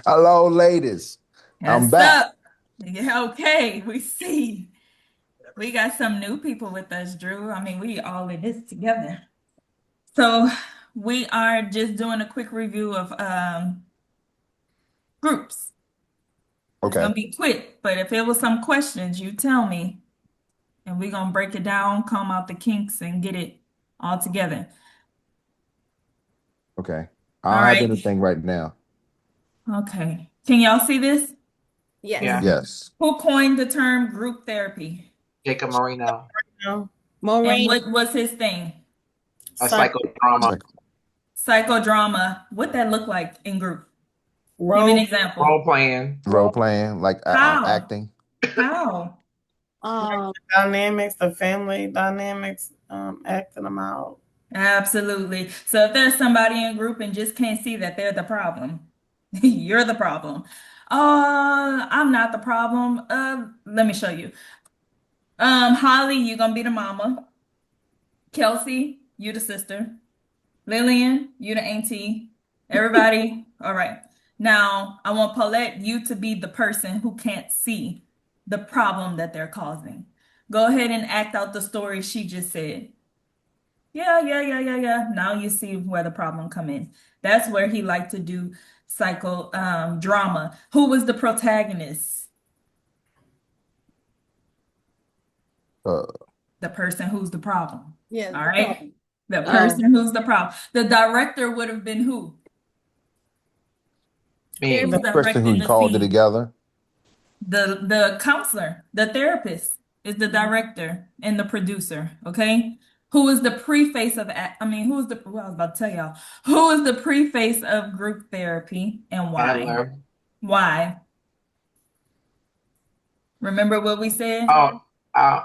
Hello, ladies. I'm What's back. up? Yeah, okay, we see. We got some new people with us, Drew. I mean, we all in this together. So we are just doing a quick review of groups. It's Okay. gonna be quick, but if it was some questions, you tell me, and we're gonna break it down, comb out the kinks, and get it all together. Okay. I All don't have right. anything right now. Okay. Can y'all see this? Yes. Yeah, Yes. Who coined the term group therapy? Jacob Marino, No. And Maureen, what was his thing? a Psych psychodrama, Like Psychodrama. What that look like in group? Give me an role, example. role playing. role role, playing, like How? acting. How? like the dynamics, the family dynamics, acting them out. Absolutely. So if there's somebody in group and just can't see that they're the problem, you're the problem. I'm not the problem. Let me show you. Holly, you gonna be the mama. Kelsey, you the sister. Lillian, you the auntie. Everybody, all right. Now I want Paulette, you to be the person who can't see the problem that they're causing. Go ahead and act out the story she just said. Yeah. Now you see where the problem come in. That's where he liked to do psycho drama. Who was the protagonist? Uh, The person who's the problem. Yeah, All the right. problem. The Oh, person who's the problem. The director would have been who? the Who's Me. person directing who the called it scene? together. The counselor, the therapist is the director and the producer, okay? Who is the preface of who is the well, I was about to tell y'all. Who is the preface of group therapy and why? Adler. Why? Remember what we said? Oh, uh,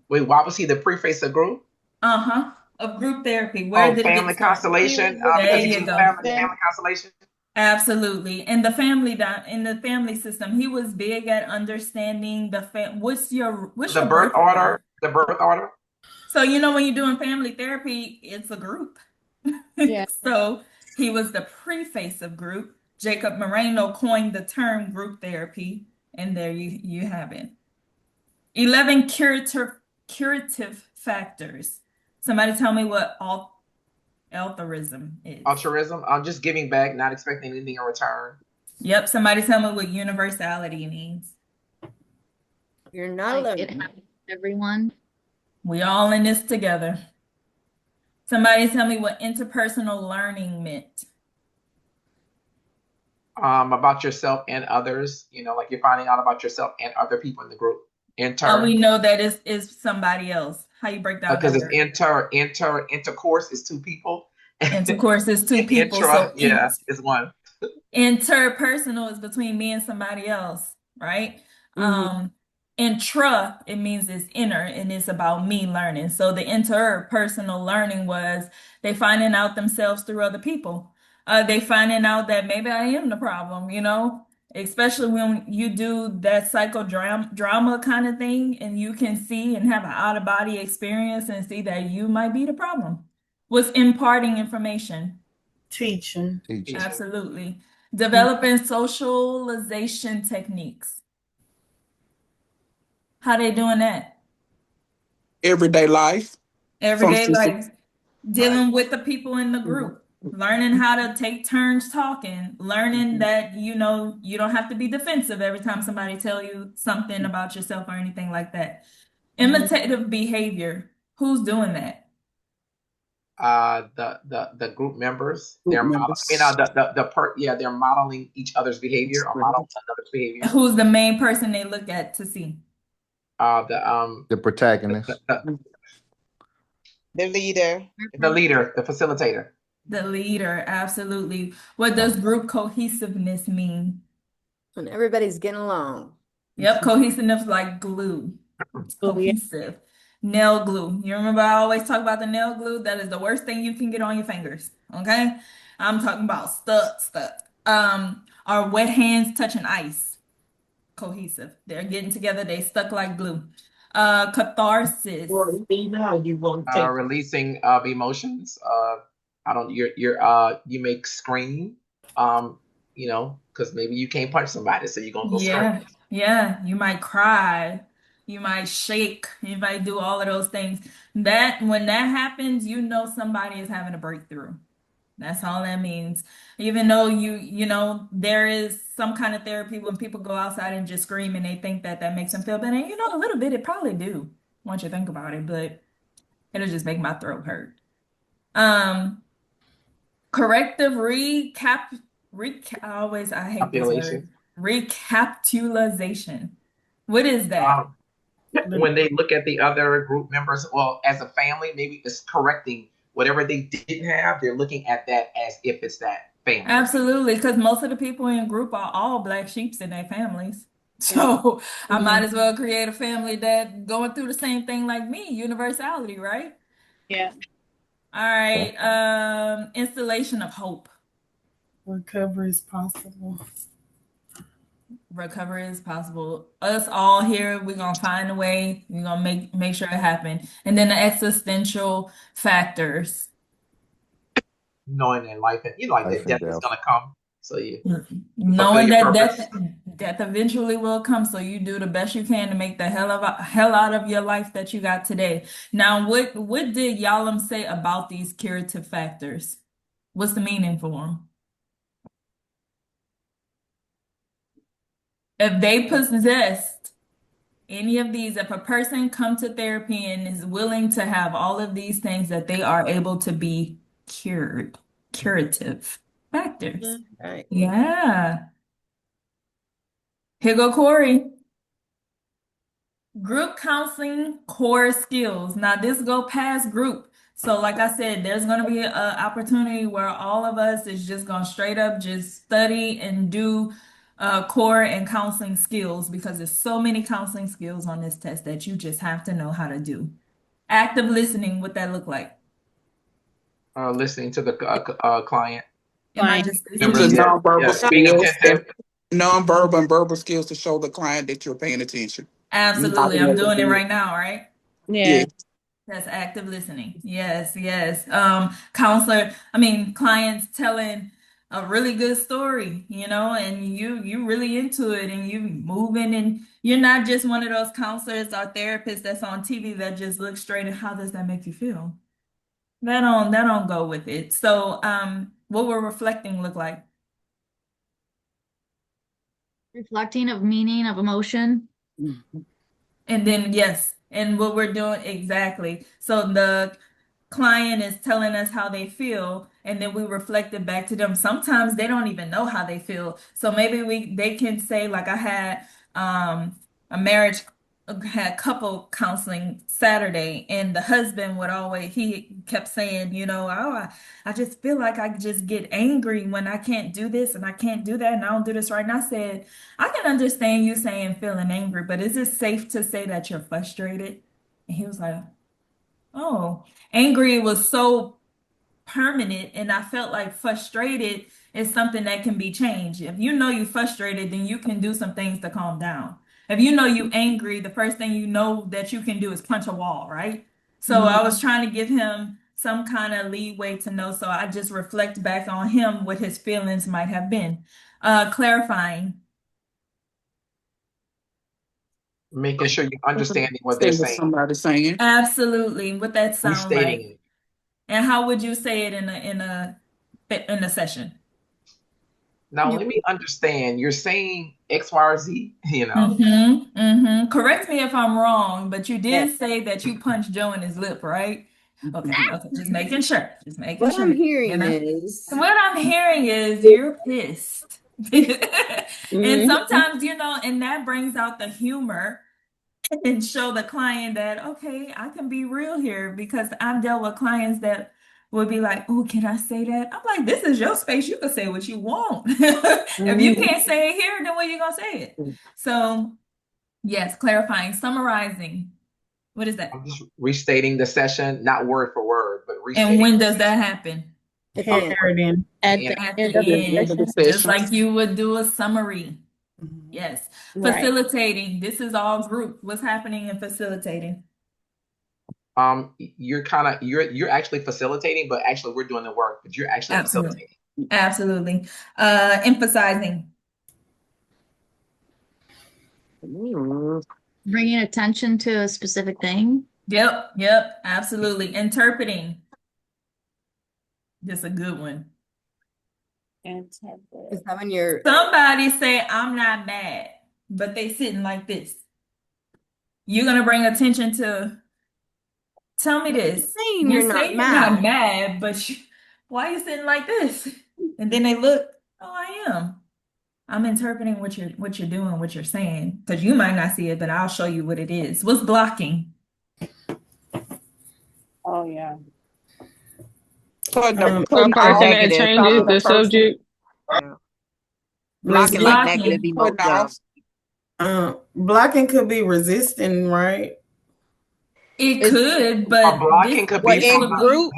wait, why was he the preface of group? Uh-huh. Of group therapy. Where Oh, did it get family started? he was constellation. the There Because he you was go. family. family constellation. Absolutely. In the family system, he was big at understanding what's your birth order? The birth order. So when you're doing family therapy, it's a group. Yeah. So he was the preface of group. Jacob Moreno coined the term group therapy, and there you have it. 11 curative factors. Somebody tell me what altruism is. Altruism. I'm just giving back, not expecting anything in return. Yep, somebody tell me what universality means. You're not Like alone. it happens to everyone. We all in this together. Somebody tell me what interpersonal learning meant. About yourself and others. Like you're finding out about yourself and other people in the group. We Inter, know that is somebody else. How you break down that because it's word? intercourse is two people. Intercourse is two people, Intra, so yeah, is one. interpersonal is between me and somebody else, right? Hmm. Intra, it means it's inner and it's about me learning. So the interpersonal learning was they finding out themselves through other people. They finding out that maybe I am the problem, especially when you do that psychodrama drama kind of thing and you can see and have an out of body experience and see that you might be the problem. Was imparting information. Teaching. Teaching. Teaching. Absolutely. Mhm. Developing socialization techniques. How they doing that? Everyday life Every from day, sister. like Right. dealing with the people in the group, learning how to take turns talking, learning Mhm. that you don't have to be defensive every time somebody tell you something about yourself or anything like that. Mhm. Imitative behavior. Who's doing that? The group members, Group they're model. I mean, members. yeah, they're modeling each other's behavior or modeling another's behavior. Who's the main person they look at to see? Uh, the um, The the, protagonist. the, The leader. the leader, the facilitator. The leader, absolutely. What does group cohesiveness mean? When everybody's getting along. Yep, cohesiveness like glue. It's Oh, yeah. cohesive. Nail glue. You remember I always talk about the nail glue? That is the worst thing you can get on your fingers. Okay? I'm talking about stuck. Our wet hands touching ice. Cohesive. They're getting together, they stuck like glue. Catharsis. Releasing of emotions. I don't. You make scream. because maybe you can't punch somebody, so you're gonna go scream. Yeah, yeah. You might cry, you might shake, you might do all of those things. That when that happens, you know somebody is having a breakthrough. That's all that means. Even though there is some kind of therapy when people go outside and just scream and they think that that makes them feel better. And a little bit it probably do once you think about it, but it'll just make my throat hurt. Um, corrective I hate this word. Population. Recapitalization. What is that? Um, when they look at the other group members, well, as a family, maybe it's correcting whatever they didn't have. They're looking at that as if it's that family. Absolutely, because most of the people in group are all black sheeps in their families. So I might as well create a family that going through the same thing like me, universality, right? Yeah. All right. Installation of hope. Recovery is possible. Recovery is possible. Us all here, we're gonna find a way. We're gonna make sure it happen. And then the existential factors. Knowing that life and like Life that and death is death. gonna come, so you fulfill Knowing your that purpose. death eventually will come, so you do the best you can to make the hell out of your life that you got today. Now, what did Yalom say about these curative factors? What's the meaning for them? If they possessed any of these, if a person come to therapy and is willing to have all of these things, that they are able to be curative factors. Right. Yeah. Here go Corey. Group counseling core skills. Now this go past group. So like I said, there's going to be an opportunity where all of us is just going to straight up just study and do core and counseling skills because there's so many counseling skills on this test that you just have to know how to do. Active listening, what that look like? Listening to the client Am I Fine. just Use the members. listening? nonverbal Being skills, attentive. nonverbal and verbal skills to show the client that you're paying attention. Absolutely. Nodding I'm at the doing it head. right now, right? Yeah. Yeah. That's active listening. Yes, yes. Clients telling a really good story, and you really into it and you moving and you're not just one of those counselors or therapists that's on TV that just looks straight at how does that make you feel? That don't go with it. So, what will reflecting look like? Reflecting of meaning of emotion. And then yes, and what we're doing exactly. So the client is telling us how they feel, and then we reflect it back to them. Sometimes they don't even know how they feel. So maybe they can say, like I had a marriage had couple counseling Saturday, and the husband would always he kept saying, I just feel like I just get angry when I can't do this and I can't do that and I don't do this right. And I said, I can understand you saying feeling angry, but is it safe to say that you're frustrated? And he was like, oh, angry was so permanent, and I felt like frustrated is something that can be changed. If you know you're frustrated, then you can do some things to calm down. If you know you're angry, the first thing you know that you can do is punch a wall, right? So I was trying to give him some kind of leeway to know. So I just reflect back on him what his feelings might have been. Clarifying. Making sure you're understanding what they're Say what saying, somebody's saying. Absolutely. What that sound restating like. it. And how would you say it in a session? Now, let me understand. You're saying X, Y, or Z, Correct me if I'm wrong, but you Yeah. did say that you punched Joe in his lip, right? Okay, okay, just making sure. Just making What I'm sure. hearing is, What I'm hearing is you're pissed. And Mhm. sometimes, and that brings out the humor and show the client that, okay, I can be real here because I've dealt with clients that would be like, oh, can I say that? I'm like, this is your space. You can say what you want. If you Mhm. can't say it here, then where you gonna say it? So, yes, clarifying, summarizing. What is that? I'm just restating the session, not word for word, but And restating when the does that session. happen? At the end. Period. At At the the end. At end the of At the the end end, of the session. just session. like you would do a summary. Yes. Right. Facilitating. This is all group. What's happening in facilitating? You're actually facilitating, but actually we're doing the work, but you're actually Absolutely. facilitating. Absolutely. Emphasizing. Bringing attention to a specific thing. Yep, absolutely. Interpreting. Just a good one. Is that when you're Somebody say, I'm not mad, but they sitting like this. You're gonna bring attention to, tell me this. saying You you're not say you're not mad? mad, but why are you sitting like this? And then they look, oh, I am. I'm interpreting what you're doing, what you're saying, because you might not see it, but I'll show you what it is. What's blocking? Oh, yeah. Putting Um, putting A person off, that Negative. changes stopping a the person, subject. Yeah. What's Blocking like resist, negative blocking? putting emotion. off. blocking could be resisting, right? It It's could, Or but blocking could what be this from in would the be group.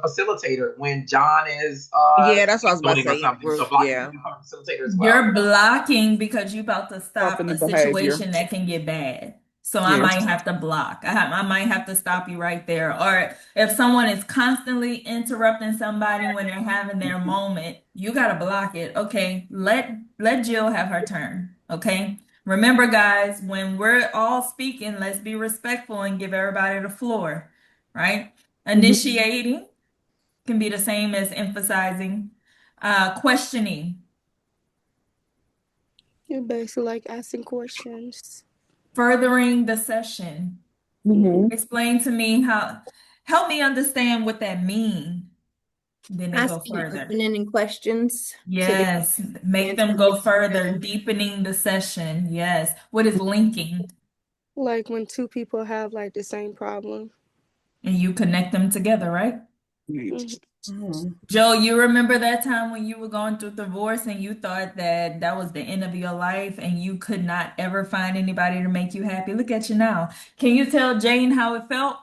facilitator when John is Yeah, that's what I was about to exploding or say. In something. So group. blocking could Yeah. be from the facilitator as well. you're blocking because you're about to Stopping stop the a behavior. situation that can get bad. So I Yes. might have to block. I might have to stop you right there. Or if someone is constantly interrupting somebody when they're having their moment, you gotta block it. Okay, let Jill have her turn. Okay. Remember, guys, when we're all speaking, let's be respectful and give everybody the floor, right? Initiating can be the same as emphasizing. Questioning, You're basically like asking questions. furthering the session. Explain to me help me understand what that means. Then they go Asking further. open-ended questions to get Yes, make them answers. go further, deepening the session. Yes. What is linking? Like when two people have like the same problem. And you connect them together, right? Mhm. Joe, you remember that time when you were going through divorce and you thought that that was the end of your life and you could not ever find anybody to make you happy? Look at you now. Can you tell Jane how it felt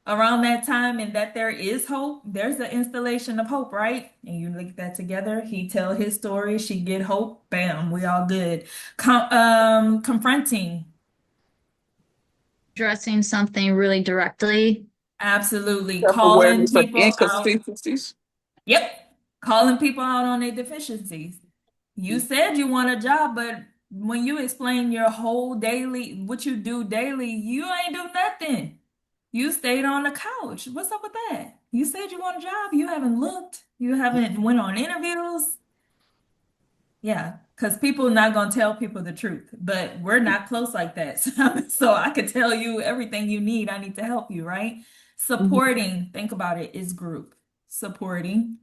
around that time and that there is hope? There's the installation of hope, right? And you link that together. He tell his story, she get hope. Bam, we all good. Confronting. Addressing something really directly. Absolutely. Calling Self-awareness of people out. inconsistencies. Yep. Calling people out on their deficiencies. You said you want a job, but when you explain your whole daily, what you do daily, you ain't do nothing. You stayed on the couch. What's up with that? You said you want a job. You haven't looked. You haven't went on interviews. Yeah, because people are not going to tell people the truth, but we're not close like that. So I could tell you everything you need. I need to help you, right? Supporting, think about it, is group. Supporting.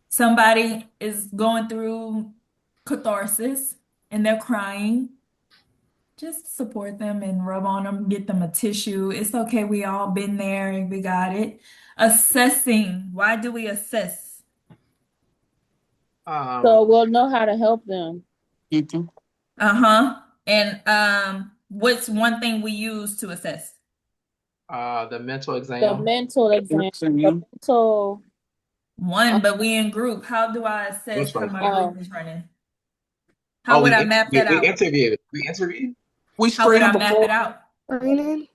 Somebody is going through catharsis and they're crying. Just support them and rub on them, get them a tissue. It's okay. We all been there and we got it. Assessing. Why do we assess? So we'll know how to help them. Mhm. Uh-huh. And what's one thing we use to assess? The mental The exam. mental exam, Yes, the and mental, One, but we in group. How do I assess That's how right. my group is running? Oh, How would I map that we out? interviewed. We interviewed. we How would screen I them map it before. out? Training.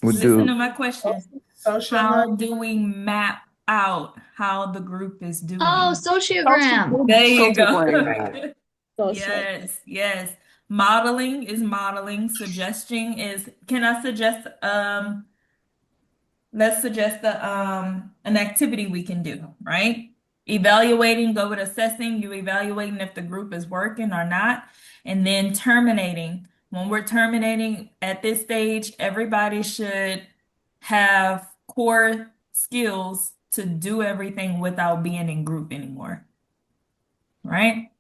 We Listen do to my question. Social How do we map out how the group is Oh, doing? sociogram. There you Sociogram. go. social. Yes. Modeling is modeling. Suggesting is, can I suggest let's suggest an activity we can do, right? Evaluating, go with assessing, you evaluating if the group is working or not, and then terminating. When we're terminating at this stage, everybody should have core skills to do everything without being in group anymore, right?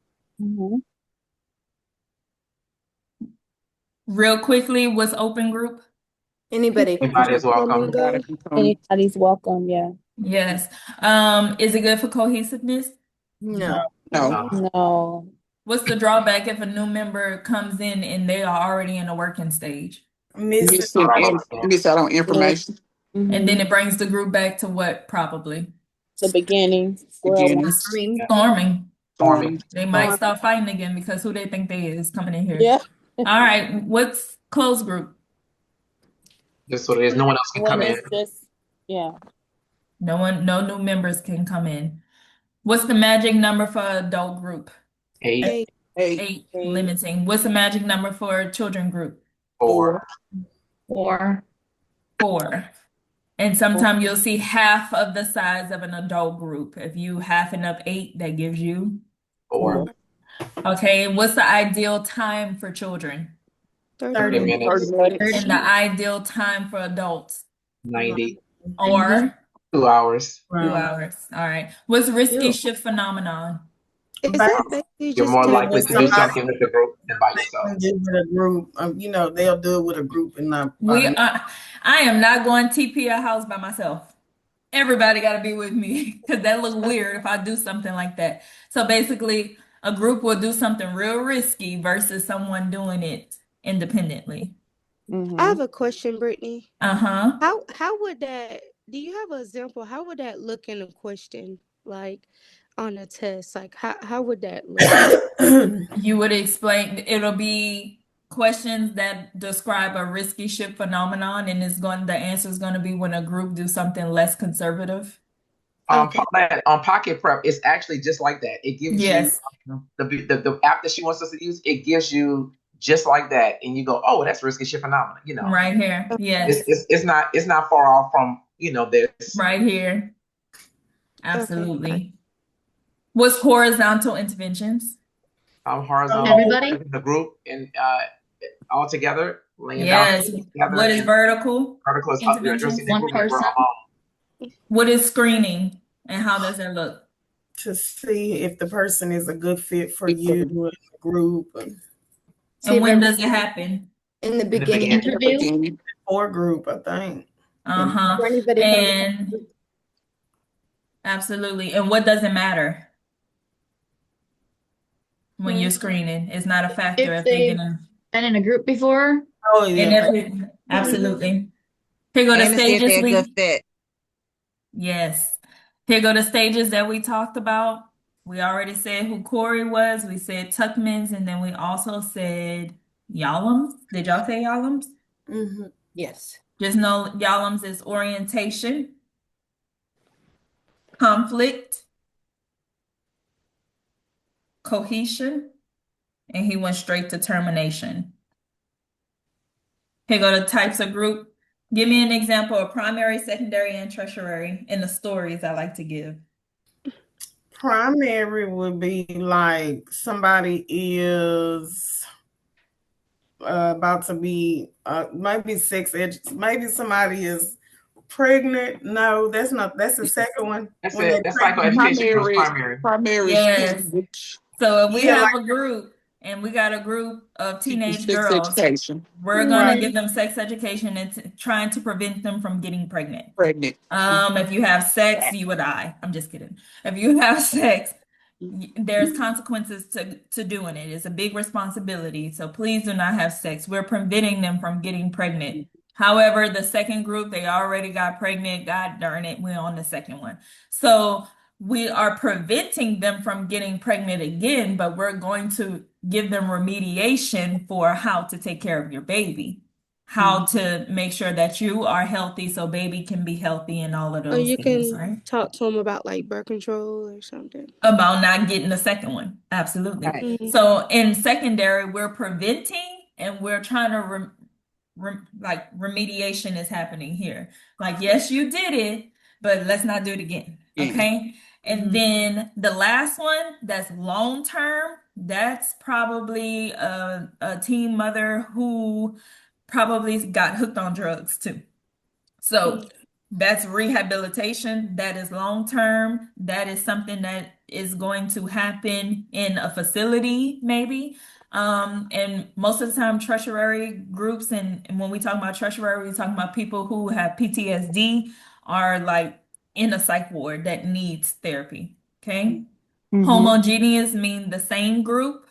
Real quickly, what's open group? Anybody can Anybody come. is Come welcome. and go. Anybody's welcome, yeah. Yes. Is it good for cohesiveness? No. No. No. What's the drawback if a new member comes in and they are already in a working stage? missing. Miss out on information. And then it brings the group back to what, probably? The beginning, square Beginning. one. I mean, Storming. Storming. They might start fighting again because who they think they is coming in here. Yeah. All right, what's closed group? Just so there's no one else can When come in. it's just, yeah. No new members can come in. What's the magic number for adult group? 8, Eight. 8, 8, 8. limiting. What's the magic number for children group? 4, 4, 4. 4. And sometimes you'll see half of the size of an adult group. If you halfen up 8, that gives you 4, 4. okay. What's the ideal time for children? 30 30 minutes. 30 minutes, minutes, And the ideal time for adults? 90, Or 2 hours. 2 Wow. hours. All right. What's risky Ew. shift phenomenon? Is But that basically You're just more taking likely with to do somebody something with the group than by yourself. and do with a group, they'll do it with a group and not We by I am not going TP a house by myself. Everybody got to be with me because that look weird if I do something like that. So basically, a group will do something real risky versus someone doing it independently. I have a question, Brittany. Uh-huh. How would that, do you have an example? How would that look in a question, like on a test? Like how would that look? You would explain, it'll be questions that describe a risky ship phenomenon, and the answer is going to be when a group do something less conservative. Okay. Paulette, on Pocket Prep, it's actually just like that. It gives you Yes, the app that she wants us to use. It gives you just like that, and you go, "Oh, that's risky shit phenomenon." right here. Yes, It's not far off from this. right here. Okay. Absolutely. What's horizontal interventions? Horizontal Everybody? the group and all together laying down Yes. together. What is And vertical vertical is you're addressing interventions? the One group that we're person? alone. What is screening and how does that look? to see if the person is a good fit for you and the group And when does it happen? In the In the beginning. beginning. Interview? or group, I think. Uh-huh. For anybody from the And absolutely. And what doesn't matter when you're screening? It's not a factor If if they get they've in. been in a group before? Oh And yeah. absolutely. Here go the And to see if stages they're a good fit. yes. Here go the stages that we talked about. We already said who Corey was. We said Tuckmans, and then we also said Yallums. Did y'all say Yallums? Mhm. Yes. Just know Yallums is orientation, conflict, cohesion, and he went straight to termination. Here go the types of group. Give me an example of primary, secondary, and tertiary in the stories I like to give. Primary would be like somebody is about to be maybe maybe somebody is pregnant. No, that's the second one. That's When it. they're That's pregnant. psychoeducation was primary, primary. primary Yes. speech, So if we Yeah, have like a group and we got a group of teenage sex girls, education, we're gonna right. give them sex education and trying to prevent them from getting pregnant. pregnant. If you have sex, you would die. I'm just kidding. If you have sex, there's consequences to doing it. It's a big responsibility. So please do not have sex. We're preventing them from getting pregnant. However, the second group, they already got pregnant. God darn it, we're on the second one. So we are preventing them from getting pregnant again, but we're going to give them remediation for how to take care of your baby, how to make sure that you are healthy so baby can be healthy and all of Or those you things, can right? talk to them about like birth control or something. About not getting the second one. Absolutely. Right. So in secondary, we're preventing and we're trying to like remediation is happening here. Like, yes, you did it, but let's not do it again. Yeah. Okay. And then the last one that's long term, that's probably a teen mother who probably got hooked on drugs too. So that's rehabilitation. That is long term. That is something that is going to happen in a facility, maybe. And most of the time, tertiary groups, and when we talk about tertiary, we're talking about people who have PTSD are like in a psych ward that needs therapy. Okay. Homogeneous mean the same group.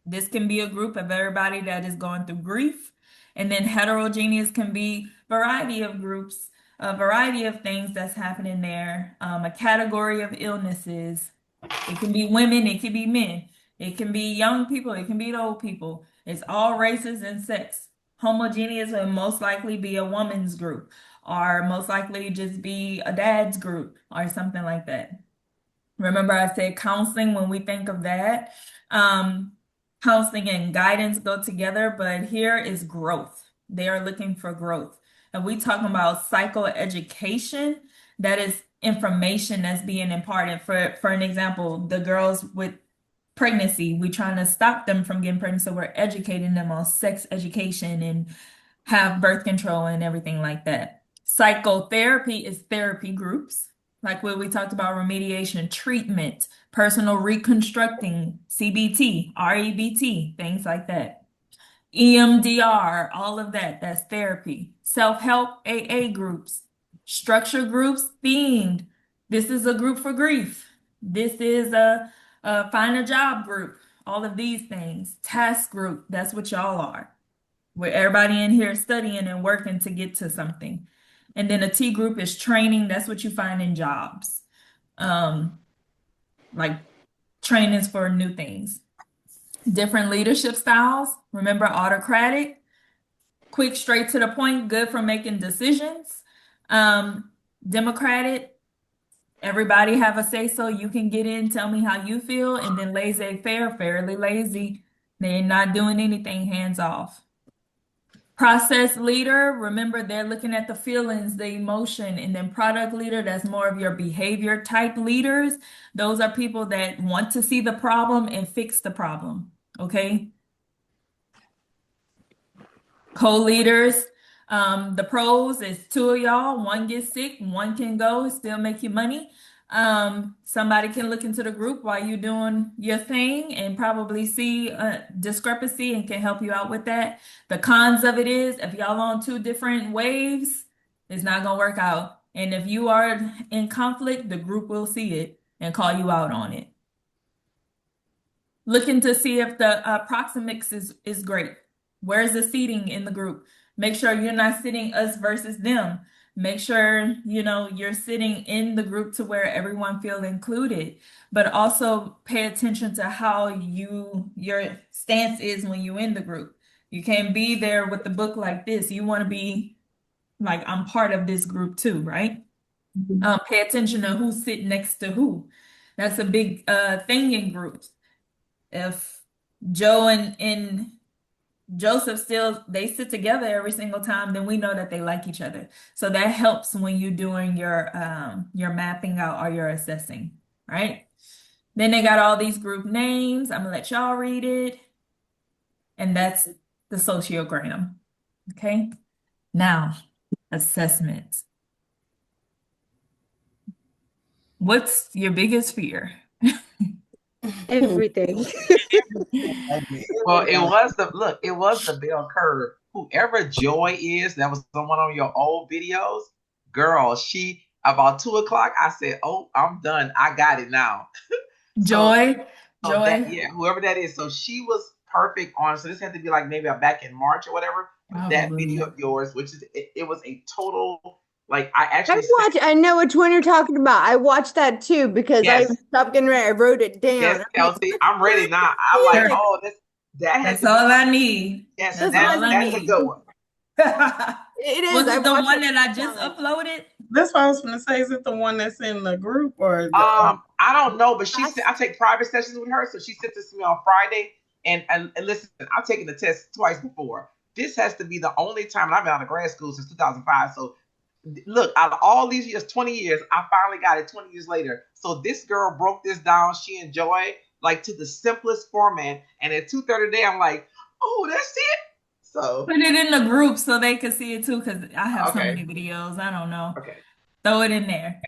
This can be a group of everybody that is going through grief. And then heterogeneous can be variety of groups, a variety of things that's happening there, a category of illnesses. It can be women, it can be men, it can be young people, it can be old people. It's all races and sex. Homogeneous will most likely be a woman's group. or most likely just be a dad's group or something like that. Remember, I said counseling when we think of that. Counseling and guidance go together, but here is growth. They are looking for growth. And we talking about psychoeducation, that is information that's being imparted. For an example, the girls with pregnancy, we trying to stop them from getting pregnant, so we're educating them on sex education and have birth control and everything like that. Psychotherapy is therapy groups, like what we talked about, remediation, treatment, personal reconstructing, CBT, REBT, things like that. EMDR, all of that, that's therapy. Self-help, AA groups, structure groups, themed. This is a group for grief. This is a find a job group. All of these things. Task group, that's what y'all are. Where everybody in here is studying and working to get to something. And then a T group is training. That's what you find in jobs. Like trainings for new things. Different leadership styles. Remember, autocratic, quick, straight to the point, good for making decisions. Democratic, everybody have a say so. You can get in, tell me how you feel. And then laissez-faire, fairly lazy. They're not doing anything hands off. Process leader, remember they're looking at the feelings, the emotion, and then product leader, that's more of your behavior type leaders. Those are people that want to see the problem and fix the problem, okay? Co-leaders, the pros is two of y'all, one gets sick, one can go, still make you money. Somebody can look into the group while you're doing your thing and probably see a discrepancy and can help you out with that. The cons of it is if y'all on two different waves, it's not gonna work out. And if you are in conflict, the group will see it and call you out on it. Looking to see if the proximix is great. Where's the seating in the group? Make sure you're not sitting us versus them. Make sure, you're sitting in the group to where everyone feel included, but also pay attention to how your stance is when you're in the group. You can't be there with the book like this. You want to be like, I'm part of this group too, right? Pay attention to who's sitting next to who. That's a big thing in groups. If Joe and Joseph they sit together every single time, then we know that they like each other. So that helps when you're doing your mapping out or your assessing, right? Then they got all these group names. I'm gonna let y'all read it. And that's the sociogram. Okay. Now, assessment. What's your biggest fear? Everything. Well, it was the bell curve. Whoever Joy is, that was someone on your old videos, girl, she about 2 o'clock, I said, oh, I'm done. I got it now. Joy. Whoever that is. So she was perfect on, so this had to be like maybe back in March or whatever. That video of yours, which is, it was a total, like, I know which one you're talking about. I watched that too because Yes. I stopped getting ready. I wrote it down. Yes, Kelsey, I'm ready now. I'm like, oh, that's all I need. Yes, that's all I that's need. a good one. It is. Was it the one that I just uploaded? That's what I was going to say. Is it the one that's in the group or? I don't know, but I take private sessions with her, so she sent this to me on Friday. And listen, I've taken the test twice before. This has to be the only time, and I've been out of grad school since 2005. So look, out of all these years, 20 years, I finally got it 20 years later. So this girl broke this down. She enjoyed like to the simplest format. And at 2:30 today, I'm like, oh, that's it. So put it in the group so they can see it too, because I have so many videos. I don't know. Okay. Throw it in there.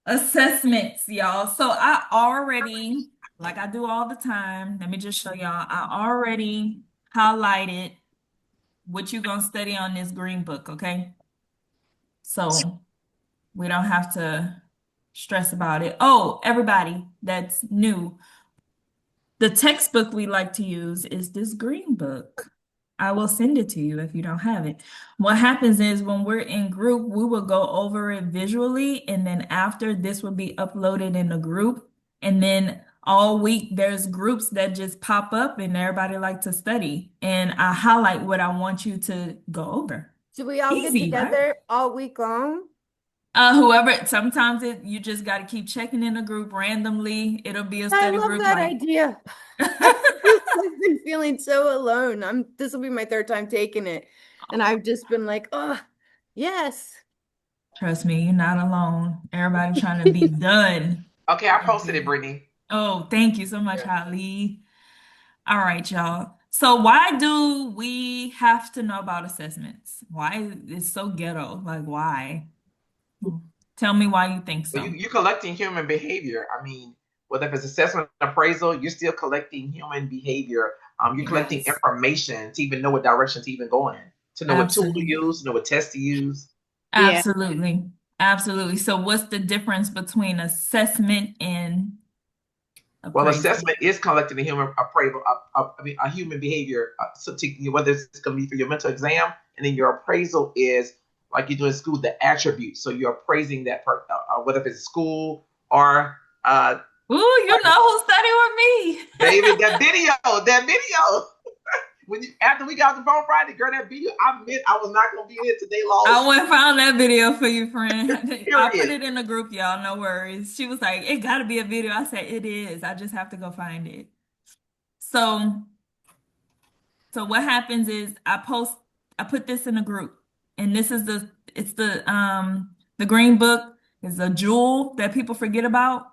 Assessments, y'all. So I already, like I do all the time, let me just show y'all. I already highlighted what you're gonna study on this green book, okay? So we don't have to stress about it. Oh, everybody that's new, the textbook we like to use is this green book. I will send it to you if you don't have it. What happens is when we're in group, we will go over it visually, and then after this will be uploaded in the group. And then all week there's groups that just pop up and everybody like to study. And I highlight what I want you to go over. So Do we all get Easy, right? together all week long? Whoever, sometimes you just got to keep checking in a group randomly. It'll be a I study love group that like. idea. I've been feeling so alone. This will be my third time taking it. And I've just been like, oh, yes. Trust me, you're not alone. Everybody trying to be done. Okay, I posted it, Brittany. Oh, thank you so much, Yeah. Holly. All right, y'all. So why do we have to know about assessments? Why it's so ghetto? Like why? Tell me why you think Well, so. you're collecting human behavior. I mean, whether if it's assessment appraisal, you're still collecting human behavior. You're collecting Yes, information to even know what direction to even go in, to know what tool to absolutely. use, to know what test to use. Yeah. Absolutely. Absolutely. So what's the difference between assessment and Well, appraisal? assessment is collecting a human appraisal, I mean, a human behavior, so whether it's going to be for your mental exam, and then your appraisal is like you do in school, the attributes. So you're appraising that, whether it's school or Ooh, you know who studied with me. baby, that video. When after we got the phone Friday, girl, that video, I meant I was not gonna be in today, I lost. went and found that video for you, friend. I put Period. it in the group, y'all. No worries. She was like, it gotta be a video. I said, it is. I just have to go find it. So So what happens is I put this in a group, and this is the green book is a jewel that people forget about.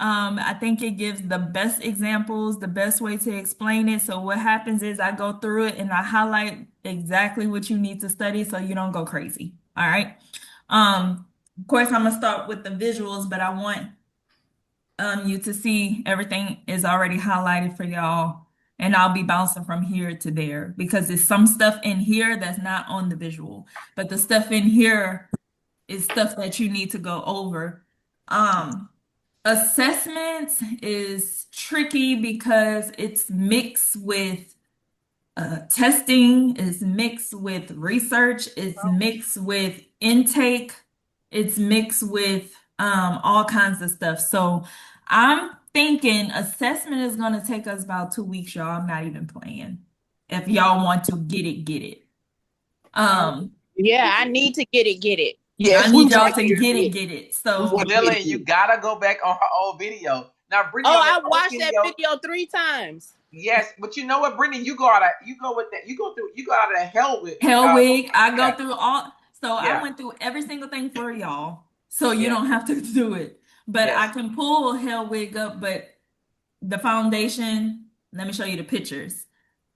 I think it gives the best examples, the best way to explain it. So what happens is I go through it and I highlight exactly what you need to study so you don't go crazy. All right. Of course, I'm gonna start with the visuals, but I want you to see everything is already highlighted for y'all. And I'll be bouncing from here to there because there's some stuff in here that's not on the visual, but the stuff in here is stuff that you need to go over. Um, Assessments is tricky because it's mixed with testing, it's mixed with research, it's mixed with intake, it's mixed with all kinds of stuff. So I'm thinking assessment is going to take us about 2 weeks, y'all. I'm not even playing. If y'all want to get it, get it. Um, Yeah, I need to get it, get it. I Yes, we need want y'all to to get it. get it, get it. We So want to get Lillian, you it. gotta go back on her old video. Now, Brittany, Oh, on that I old watched that video, video 3 times. yes, but you know what, Brittany, you go out of that hell with Hellwig, I yeah, go through all, so I yeah, went through every single thing for y'all. So you yeah, don't have to do it. But I yes. can pull Hellwig up, but the foundation, let me show you the pictures.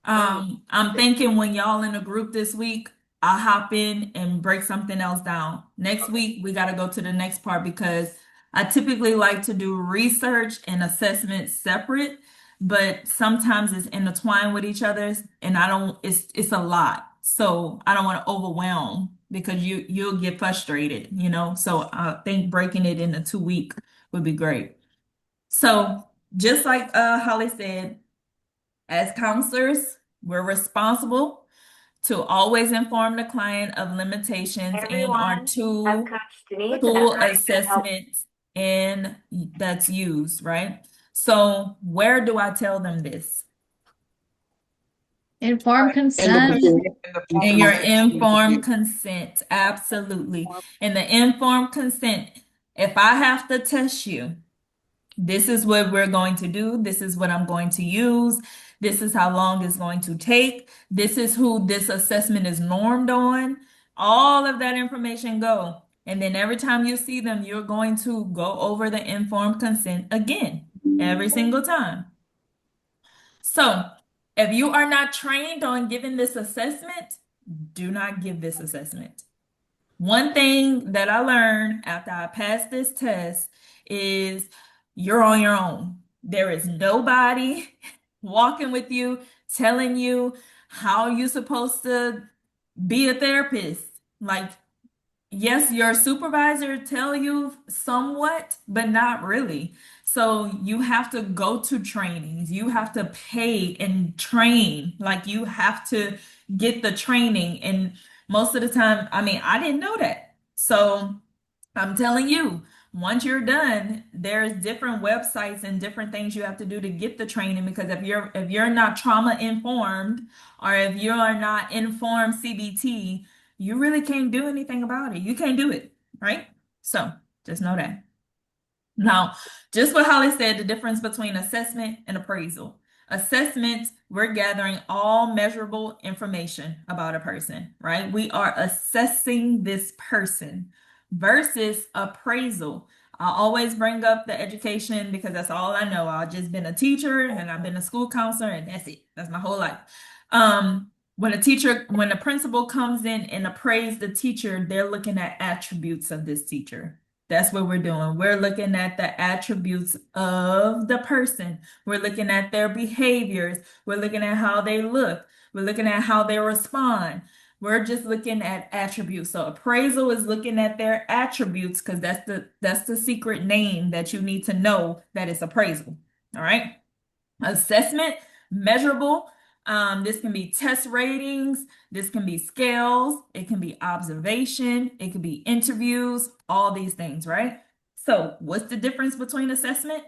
I'm Okay, thinking when y'all in a group this week, I'll hop in and break something else down. Next okay. week, we got to go to the next part because I typically like to do research and assessment separate, but sometimes it's intertwined with each other, and I don't, it's a lot. So I don't want to overwhelm because you'll get frustrated, you know? So I think breaking it into 2 week would be great. So just like Holly said, as counselors, we're responsible to always inform the client of limitations and our tool assessments and that's used, right? So where do I tell them this? Informed And the consent. people, In the form And of your information consent. to informed you. consent, absolutely. And the informed consent, if I have to test you, this is what we're going to do. This is what I'm going to use. This is how long it's going to take. This is who this assessment is normed on. All of that information go. And then every time you see them, you're going to go over the informed consent again, every single time. So if you are not trained on giving this assessment, do not give this assessment. One thing that I learned after I passed this test is you're on your own. There is nobody walking with you, telling you how you're supposed to be a therapist. Like, yes, your supervisor tell you somewhat, but not really. So you have to go to trainings. You have to pay and train. Like you have to get the training. And most of the time, I mean, I didn't know that. So I'm telling you, once you're done, there's different websites and different things you have to do to get the training because if you're not trauma informed or if you're not informed CBT, you really can't do anything about it. You can't do it, right? So just know that. Now, just what Holly said, the difference between assessment and appraisal. Assessment, we're gathering all measurable information about a person, right? We are assessing this person versus appraisal. I always bring up the education because that's all I know. I've just been a teacher and I've been a school counselor, and that's it. That's my whole life. When the principal comes in and appraise the teacher, they're looking at attributes of this teacher. That's what we're doing. We're looking at the attributes of the person. We're looking at their behaviors. We're looking at how they look. We're looking at how they respond. We're just looking at attributes. So appraisal is looking at their attributes because that's the secret name that you need to know that it's appraisal. All right. Assessment, measurable. This can be test ratings, this can be scales, it can be observation, it can be interviews, all these things, right? So what's the difference between assessment?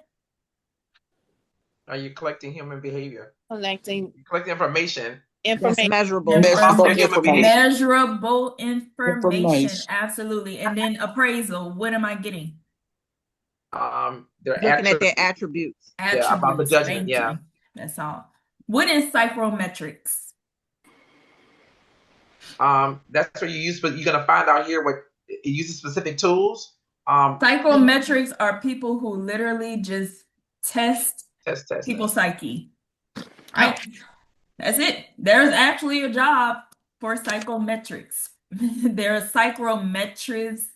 Are you collecting human behavior? Collecting You collect information. information. measurable. Measurable human behavior. Measurable information, Information. absolutely. And then appraisal, what am I getting? Their Looking at their attributes. Yeah, about the Attributes, judgment, thank yeah. you. That's all. What is psychrometrics? That's where you use, but you're gonna find out here what it uses specific tools. Psychometrics are people who literally just test people's psyche. Right? That's it. There's actually a job for psychometrics. There are psychometrics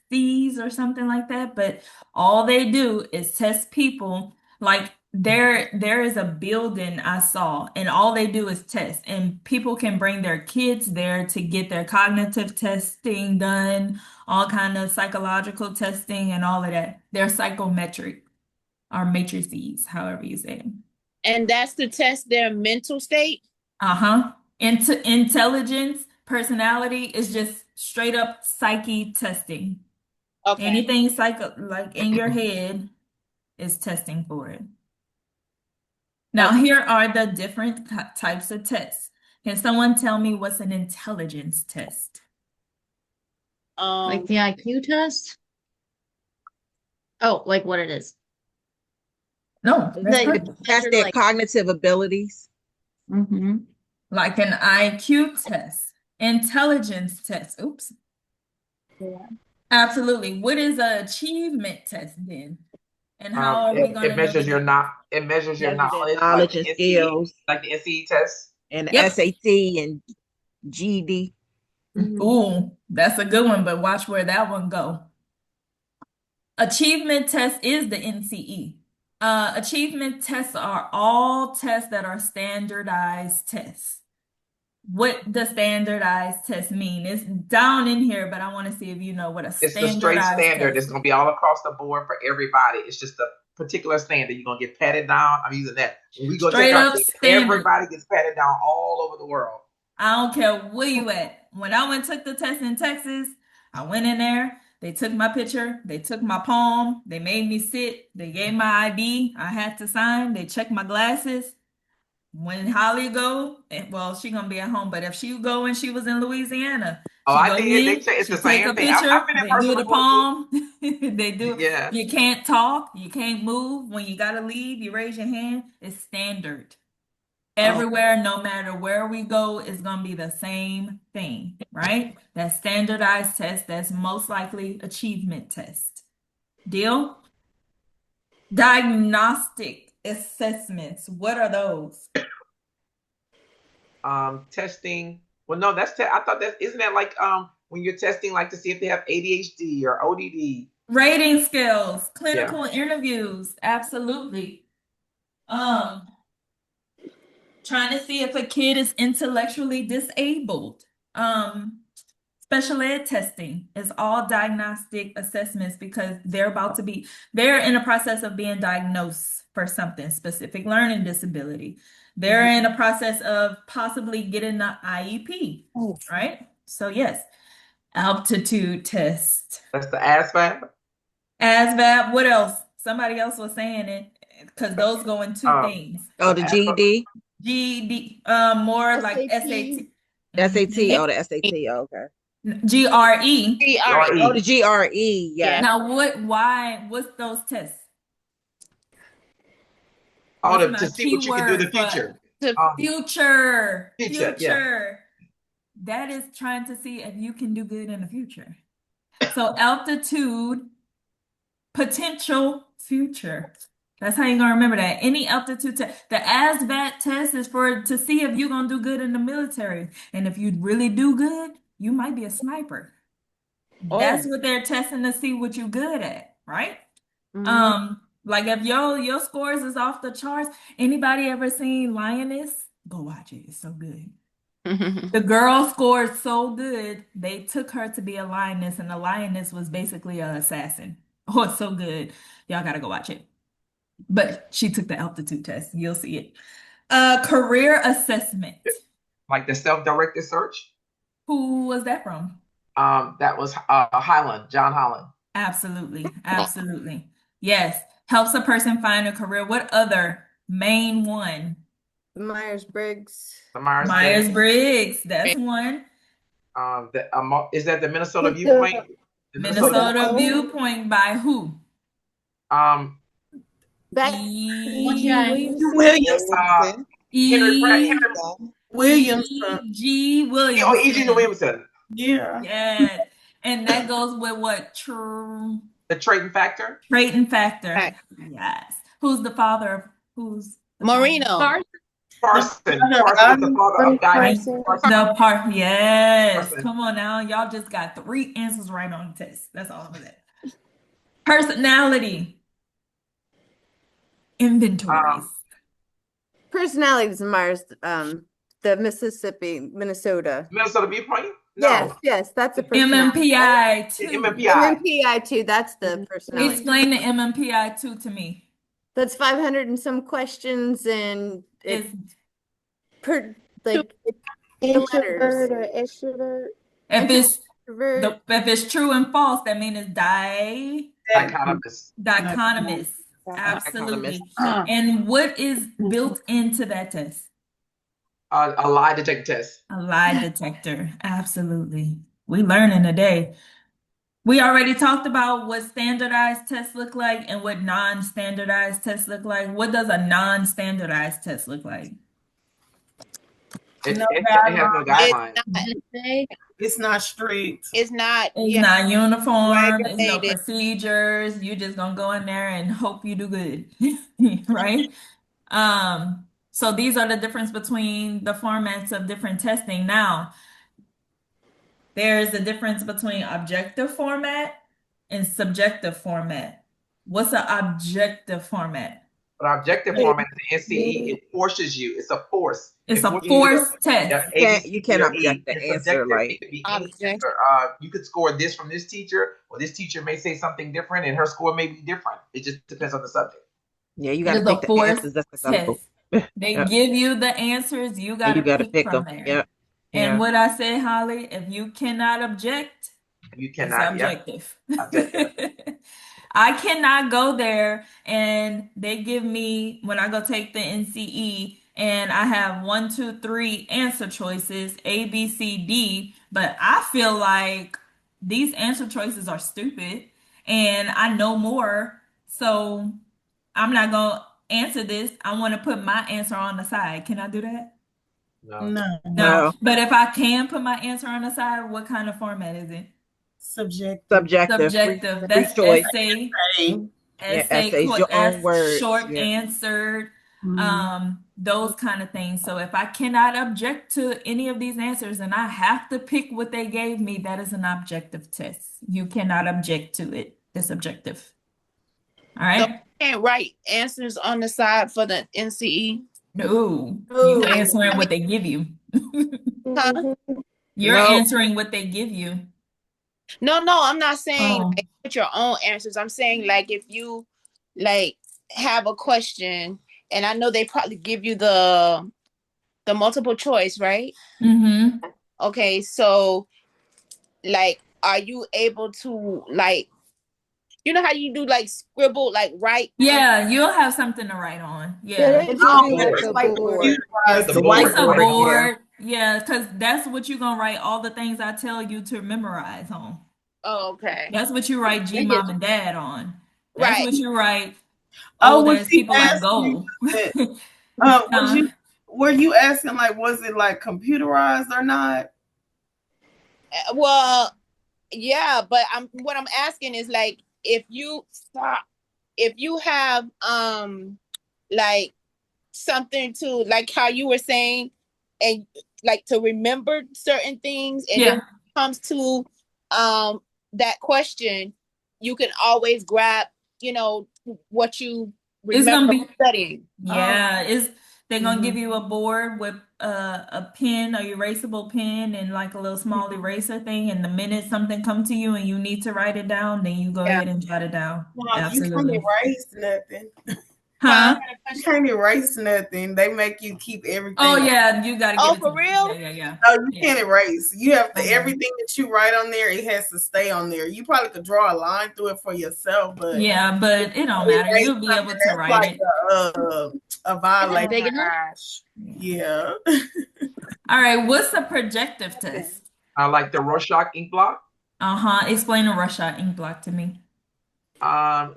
or something like that, but all they do is test people. Like there is a building I saw, and all they do is test, and people can bring their kids there to get their cognitive testing done, all kind of psychological testing and all of that. They're psychometric or matrices, however you say it. And that's to test their mental state. Intelligence, personality is just straight up psyche testing. Okay. Anything psycho like in your head is testing for it. Now, here are the different types of tests. Can someone tell me what's an intelligence test? Like the IQ test? Oh, like what it is. No, That's their cognitive abilities. Mm-hmm. like an IQ test, intelligence test. Oops. Yeah. Absolutely. What is an achievement test then? And how are we going to it measures your it measures your knowledge and skills, like the NCE test and Yep. SAT and GED. Ooh, that's a good one, but watch where that one go. Achievement test is the NCE. Achievement tests are all tests that are standardized tests. What does standardized test mean? It's down in here, but I want to see if you know what a it's the straight standardized standard. test It's going to be all across the board for everybody. It's just a particular standard. You're going to get patted down. I'm using that. When we go Straight check our up thing, standard. everybody gets patted down all over the world. I don't care where you at. When I went took the test in Texas, I went in there. They took my picture. They took my palm. They made me sit. They gave my ID. I had to sign. They checked my glasses. When Holly go, well, she gonna be at home. But if she go and she was in Louisiana, Oh, she I go did. in, They say it's she the take same a thing. picture. I've been in They person do the before, too. palm. They do. Yeah. You can't talk. You can't move. When you gotta leave, you raise your hand. It's standard. Everywhere, no matter where we go, it's gonna be the same thing, right? That standardized test, that's most likely achievement test. Deal? Diagnostic assessments, what are those? Testing. Well, no, I thought isn't that like when you're testing like to see if they have ADHD or ODD? Rating scales, clinical interviews, absolutely. Trying to see if a kid is intellectually disabled. Special ed testing is all diagnostic assessments because they're in the process of being diagnosed for something, specific learning disability. They're in the process of possibly getting an IEP, right? So yes, aptitude test. That's the ASVAB. ASVAB, what else? Somebody else was saying it because those go in two things. Oh, the GED. GED, more like SAT. SAT. Oh, the SAT. Oh, okay. GRE. GRE. Oh, the GRE. Yeah. Now, what's those tests? Oh, What's my to see what you can do in the keyword for future. future? Future, yeah. That is trying to see if you can do good in the future. So altitude, potential, future. That's how you're gonna remember that. Any altitude test. The ASVAT test is to see if you're gonna do good in the military. And if you really do good, you might be a sniper. That's what they're testing to see what you're good at, right? Like if your scores is off the charts, anybody ever seen Lioness? Go watch it. It's so good. The girl scored so good, they took her to be a lioness, and the lioness was basically an assassin. Oh, it's so good. Y'all gotta go watch it. But she took the altitude test. You'll see it. Career assessment. Like the self-directed search. Who was that from? That was John Holland. Absolutely. Absolutely. Yes. Helps a person find a career. What other main one? Myers-Briggs. The Myers-Briggs. That's one. Is that the Minnesota Viewpoint? Minnesota Viewpoint by who? Williamson. Williamson. E.G. Williamson. Oh, E.G. Williamson. Yeah. Yes. And that goes with what? The Trayton factor. Trayton factor. Yes. Who's the father of who's the Marino. Parson was the father of guidance. Yes. Parson. Come on now. Y'all just got 3 answers right on the test. That's all I'm gonna say. Personality. Inventories. Personality is Myers, the Minnesota Viewpoint? No. Yes, that's a personality. MMPI 2. MMPI 2, that's the personality. Explain the MMPI 2 to me. That's 500 and some questions, and it's introvert or extrovert. If it's true and false, that means it's dichotomous. Absolutely. And what is built into that test? A lie detector test. A lie detector. Absolutely. We learning today. We already talked about what standardized tests look like and what non-standardized tests look like. What does a non-standardized test look like? It has no guidelines. It's not strict. It's not uniform. It's no procedures. You just gonna go in there and hope you do good, right? So these are the difference between the formats of different testing. Now, there's a difference between objective format and subjective format. What's an objective format? But objective format is the NCE. It forces you. It's a force. It's a force test. You can't object the answer. Like you could score this from this teacher, or this teacher may say something different, and her score may be different. It just depends on the subject. Yeah, you got to pick the answers. That's test. They give you the answers. You got to pick from them. there. And what I say, Holly, if you cannot object, it's objective. I cannot go there and they give me, when I go take the NCE, and I have 1, 2, 3 answer choices, A, B, C, D, but I feel like these answer choices are stupid and I know more, so I'm not going to answer this. I want to put my answer on the side. Can I do that? No. But if I can put my answer on the side, what kind of format is it? Subjective. That's choice. Essay, your own words. Short answered, those kind of things. So if I cannot object to any of these answers and I have to pick what they gave me, that is an objective test. You cannot object to it. It's objective. All right. So you can't write answers on the side for the NCE. No, you're answering what they give you. You're answering what they give you. No, I'm not saying like, put your own answers. I'm saying like if you like have a question, and I know they probably give you the multiple choice, right? Mm-hmm. Okay, so like, are you able to like, you know how you do like scribble, like write? Yeah, you'll have something to write on. Yeah, it's a board. It's a board. Yeah, because that's what you're gonna write all the things I tell you to memorize on. Oh, okay. That's what you write G I mom get and dad on. That's Right. what you write Oh, old was as she people like asking you gold. that? Uh, Were you asking like, was it like computerized or not? Well, yeah, but what I'm asking is like if you stop, if you have like something to like how you were saying and like to remember certain things, and then yeah, when it comes to that question, you can always grab, what you it's gonna remember be. studying. Oh, Yeah, it's they're gonna give mhm. you a board with a pen, a erasable pen, and like a little small eraser thing. And the minute something come to you and you need to write it down, then you go Yeah. ahead and jot it down. Mom, you can't Absolutely. erase nothing. Huh? Huh? You can't erase nothing. They make you keep Oh everything. yeah, you gotta give Oh, it to for me. Yeah, real? yeah, yeah. No, you Yeah. can't erase. You have to Okay. everything that you write on there. It has to stay on there. You probably could draw a line through it for yourself, but Yeah, but it don't matter. erase You'll be something able to that's write like it. a Is it Oh violation. big my enough? gosh. Yeah. All right, what's a projective test? I like the Rorschach ink blot. Uh-huh. Explain a Rorschach ink block to me.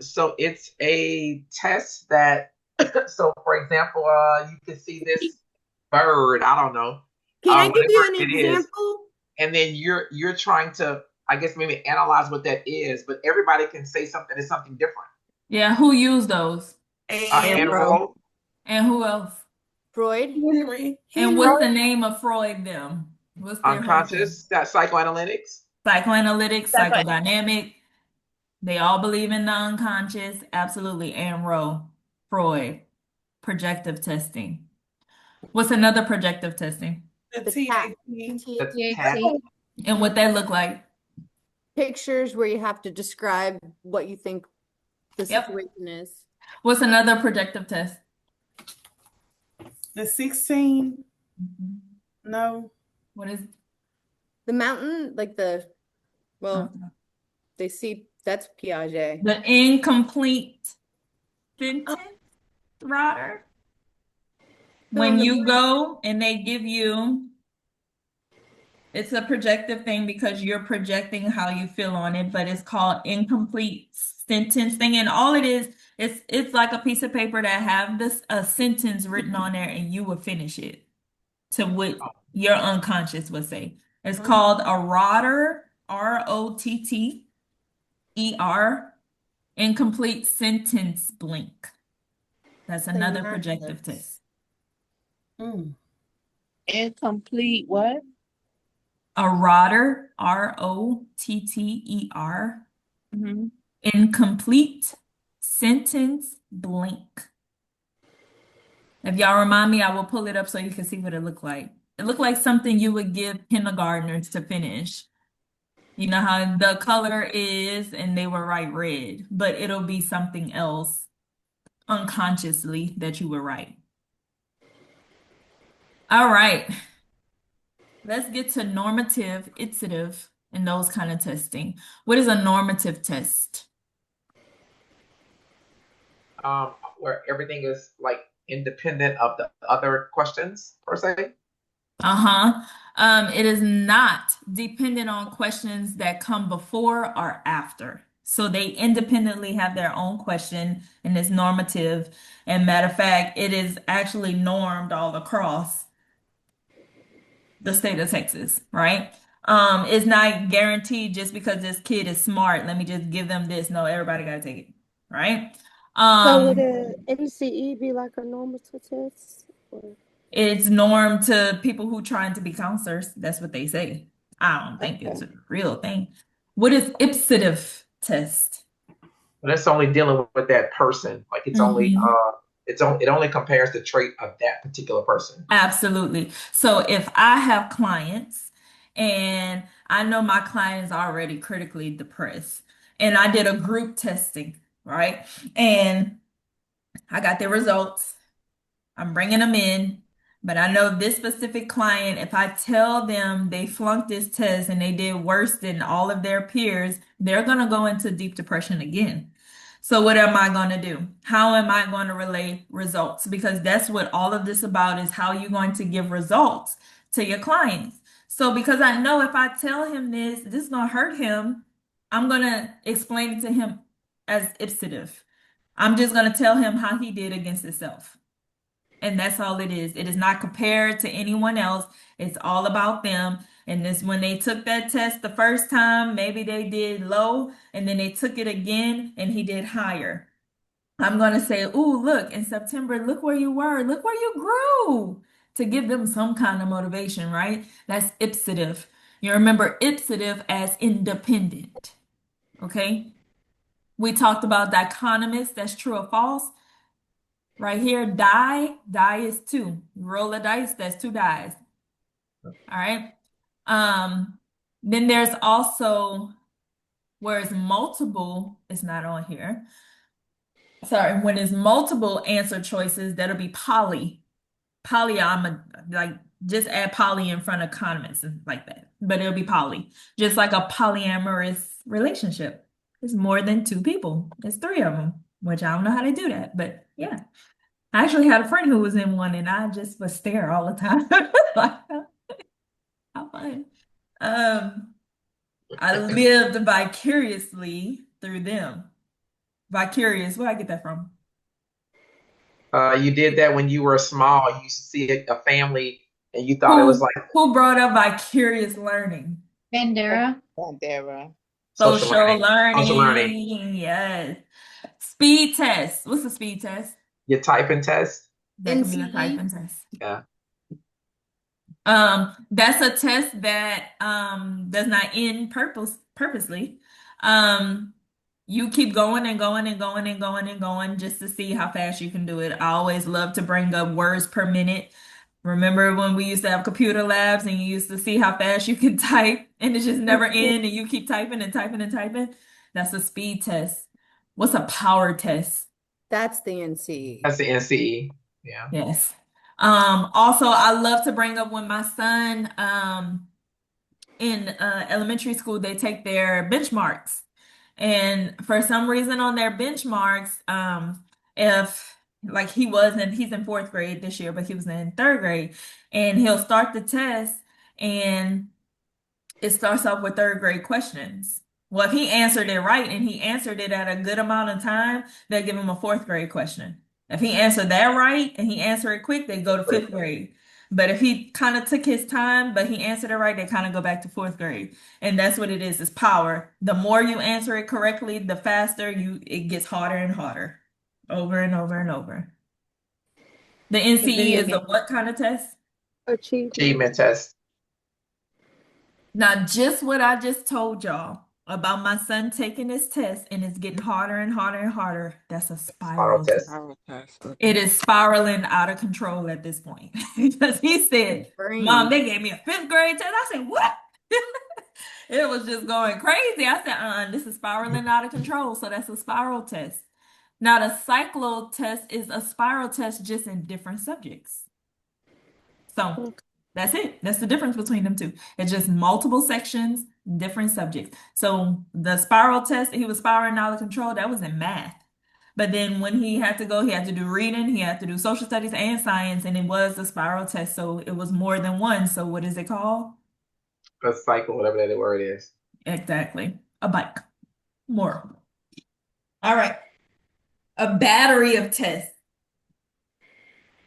So it's a test that, so for example, you can see this bird, I don't know, Can I give whatever you an it is, example? and then you're trying to, I guess maybe analyze what that is, but everybody can say something is something different. Yeah, who used those? And And Bro. roll, And who else? Freud? Henry, And Henry. what's the name of Freud them? What's their whole thing? unconscious, that psychoanalytics. Psychoanalytics, That's what. psychodynamic. They all believe in the unconscious. Absolutely. And Roe, Freud, projective testing. What's another projective testing? The The TAC. TAT. The TAC. THC. And what that look like? Pictures where you have to describe what you think the Yep. situation is. What's another projective test? The 16. No. What is The mountain, like well, uh, they see that's Piaget. the incomplete sentence rotter? Fill in When the you go and they give you, it's a projective thing because you're projecting how you feel on it, but it's called incomplete sentence thing. And all it is, it's like a piece of paper that have this a sentence written on there and you will finish it to what your unconscious would say. It's called a rotter, ROTTER, incomplete sentence blank. That's another projective test. Incomplete what? A rotter, ROTTER, Mm-hmm. incomplete sentence blank. If y'all remind me, I will pull it up so you can see what it looked like. It looked like something you would give kindergartners to finish. You know how the color is, and they will write red, but it'll be something else unconsciously that you would write. All right. Let's get to normative, iterative, and those kind of testing. What is a normative test? Where everything is like independent of the other questions per se. Uh-huh. It is not dependent on questions that come before or after. So they independently have their own question and it's normative. And matter of fact, it is actually normed all across the state of Texas, right? It's not guaranteed just because this kid is smart. Let me just give them this. No, everybody got to take it, right? So would Um, a MCE be like a normative test? Or... It's norm to people who trying to be counselors. That's what they say. I don't think it's a real thing. What is ipsative test? But that's only dealing with that person. Like it's only it only compares the trait of that particular person. Absolutely. So if I have clients and I know my client is already critically depressed and I did a group testing, right? And I got the results. I'm bringing them in, but I know this specific client, if I tell them they flunked this test and they did worse than all of their peers, they're going to go into deep depression again. So what am I going to do? How am I going to relay results? Because that's what all of this about is how you're going to give results to your clients. So because I know if I tell him this is gonna hurt him, I'm gonna explain it to him as ipsative. I'm just gonna tell him how he did against himself. And that's all it is. It is not compared to anyone else. It's all about them. And this, when they took that test the first time, maybe they did low, and then they took it again and he did higher. I'm going to say, ooh, look, in September, look where you were, look where you grew, to give them some kind of motivation, right? That's ipsative. You remember ipsative as independent, okay? We talked about dichotomous, that's true or false. Right here, die is two. Roll a dice, that's two dice. All right. Then there's also where it's multiple, it's not on here. Sorry, when it's multiple answer choices, that'll be poly. Like just add poly in front of condiments and like that. But it'll be poly. Just like a polyamorous relationship. It's more than two people. It's three of them, which I don't know how to do that, but yeah. I actually had a friend who was in one and I just was stare all the time. Like, how fun. I lived vicariously through them. Vicarious, where I get that from? You did that when you were small. You used to see a family and you thought it was like Who brought up vicarious learning? Bandera. Social learning. Social learning. Yes. Speed test. What's a speed test? Your typing test. That can be a typing test. Yeah. That's a test that does not end purposely. You keep going and going and going and going and going just to see how fast you can do it. I always love to bring up words per minute. Remember when we used to have computer labs and you used to see how fast you can type and it just never end and you keep typing and typing and typing? That's a speed test. What's a power test? That's the NCE. That's the NCE. Yeah. Yes. Also, I love to bring up when my son in elementary school, they take their benchmarks. And for some reason on their benchmarks, if like he's in fourth grade this year, but he was in third grade, and he'll start the test and it starts off with third grade questions. Well, if he answered it right and he answered it at a good amount of time, they'll give him a fourth grade question. If he answered that right and he answered it quick, they go to fifth grade. But if he kind of took his time, but he answered it right, they kind of go back to fourth grade. And that's what it is power. The more you answer it correctly, the faster it gets harder and harder. Over and over and over. The NCE is a what kind of test? Achievement test. Now, just what I just told y'all about my son taking this test and it's getting harder and harder and harder, that's a spiral test. It is spiraling out of control at this point. Because he said, Mom, they gave me a fifth grade test. I said, what? It was just going crazy. I said, this is spiraling out of control. So that's a spiral test. Now, the cyclo test is a spiral test just in different subjects. So that's it. That's the difference between them two. It's just multiple sections, different subjects. So the spiral test, he was spiraling out of control. That was in math. But then when he had to go, he had to do reading, he had to do social studies and science, and it was a spiral test. So it was more than one. So what is it called? A cycle, whatever that word is. Exactly. A bike. More. All right. A battery of tests.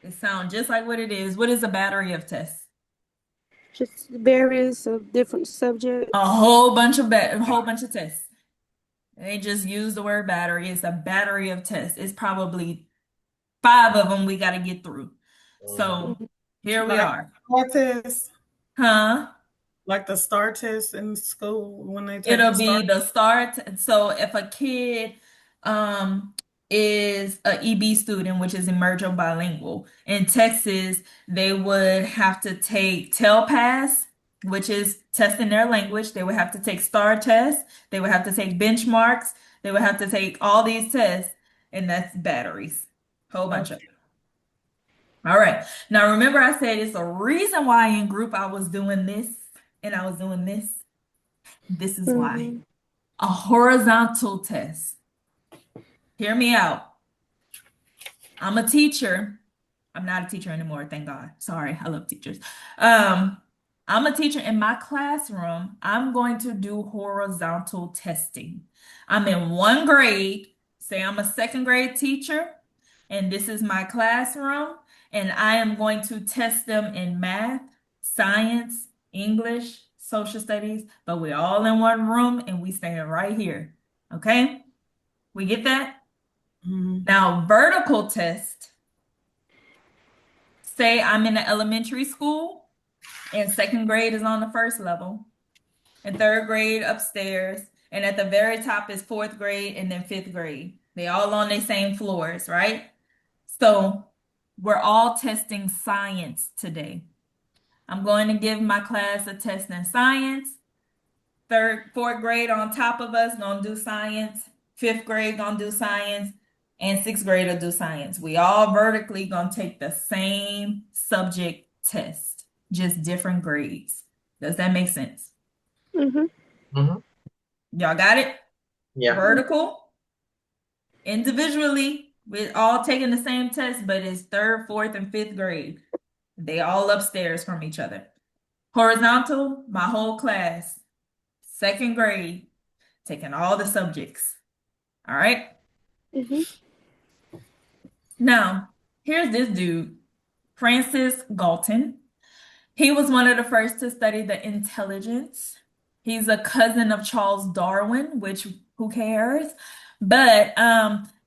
It sounds just like what it is. What is a battery of tests? Just various of different subjects. A whole bunch of tests. They just use the word battery. It's a battery of tests. It's probably 5 of them we got to get through. So here we are. Star test. Huh? Like the STAR test in school when they take It'll the be the start. So if a kid is a EB student, which is emergent bilingual, in Texas, they would have to take TELPAS, which is testing their language. They would have to take STAR tests. They would have to take benchmarks. They would have to take all these tests, and that's batteries. Whole bunch of them. All right. Now, remember I said it's a reason why in group I was doing this and I was doing this. This is why. A horizontal test. Hear me out. I'm a teacher. I'm not a teacher anymore, thank God. Sorry, I love teachers. I'm a teacher in my classroom. I'm going to do horizontal testing. I'm in one grade. Say I'm a second grade teacher, and this is my classroom, and I am going to test them in math, science, English, social studies, but we're all in one room and we stand right here. Okay? We get that? Now, vertical test. Say I'm in an elementary school and second grade is on the first level and third grade upstairs. And at the very top is fourth grade and then fifth grade. They all on the same floors, right? So we're all testing science today. I'm going to give my class a test in science. Fourth grade on top of us gonna do science. Fifth grade gonna do science. And sixth grade will do science. We all vertically gonna take the same subject test, just different grades. Does that make sense? Y'all got it? Yeah. Vertical. Individually, we're all taking the same test, but it's third, fourth, and fifth grade. They all upstairs from each other. Horizontal, my whole class. Second grade, taking all the subjects. All right? Now, here's this dude, Francis Galton. He was one of the first to study the intelligence. He's a cousin of Charles Darwin, which who cares? But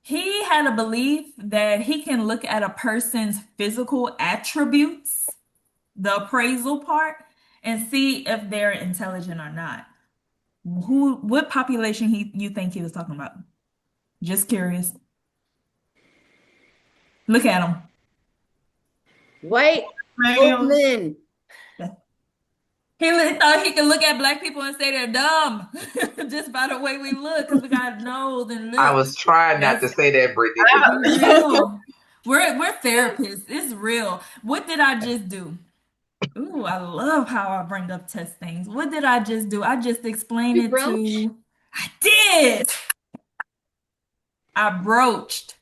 he had a belief that he can look at a person's physical attributes, the appraisal part, and see if they're intelligent or not. What population you think he was talking about? Just curious. Look at him. White old men. He thought he could look at black people and say they're dumb just by the way we look, because we got nose and lips. I was trying not to say that, Brittany. Real. We're therapists. It's real. What did I just do? Ooh, I love how I bring up test things. What did I just do? I just explained it to. I did. I broached.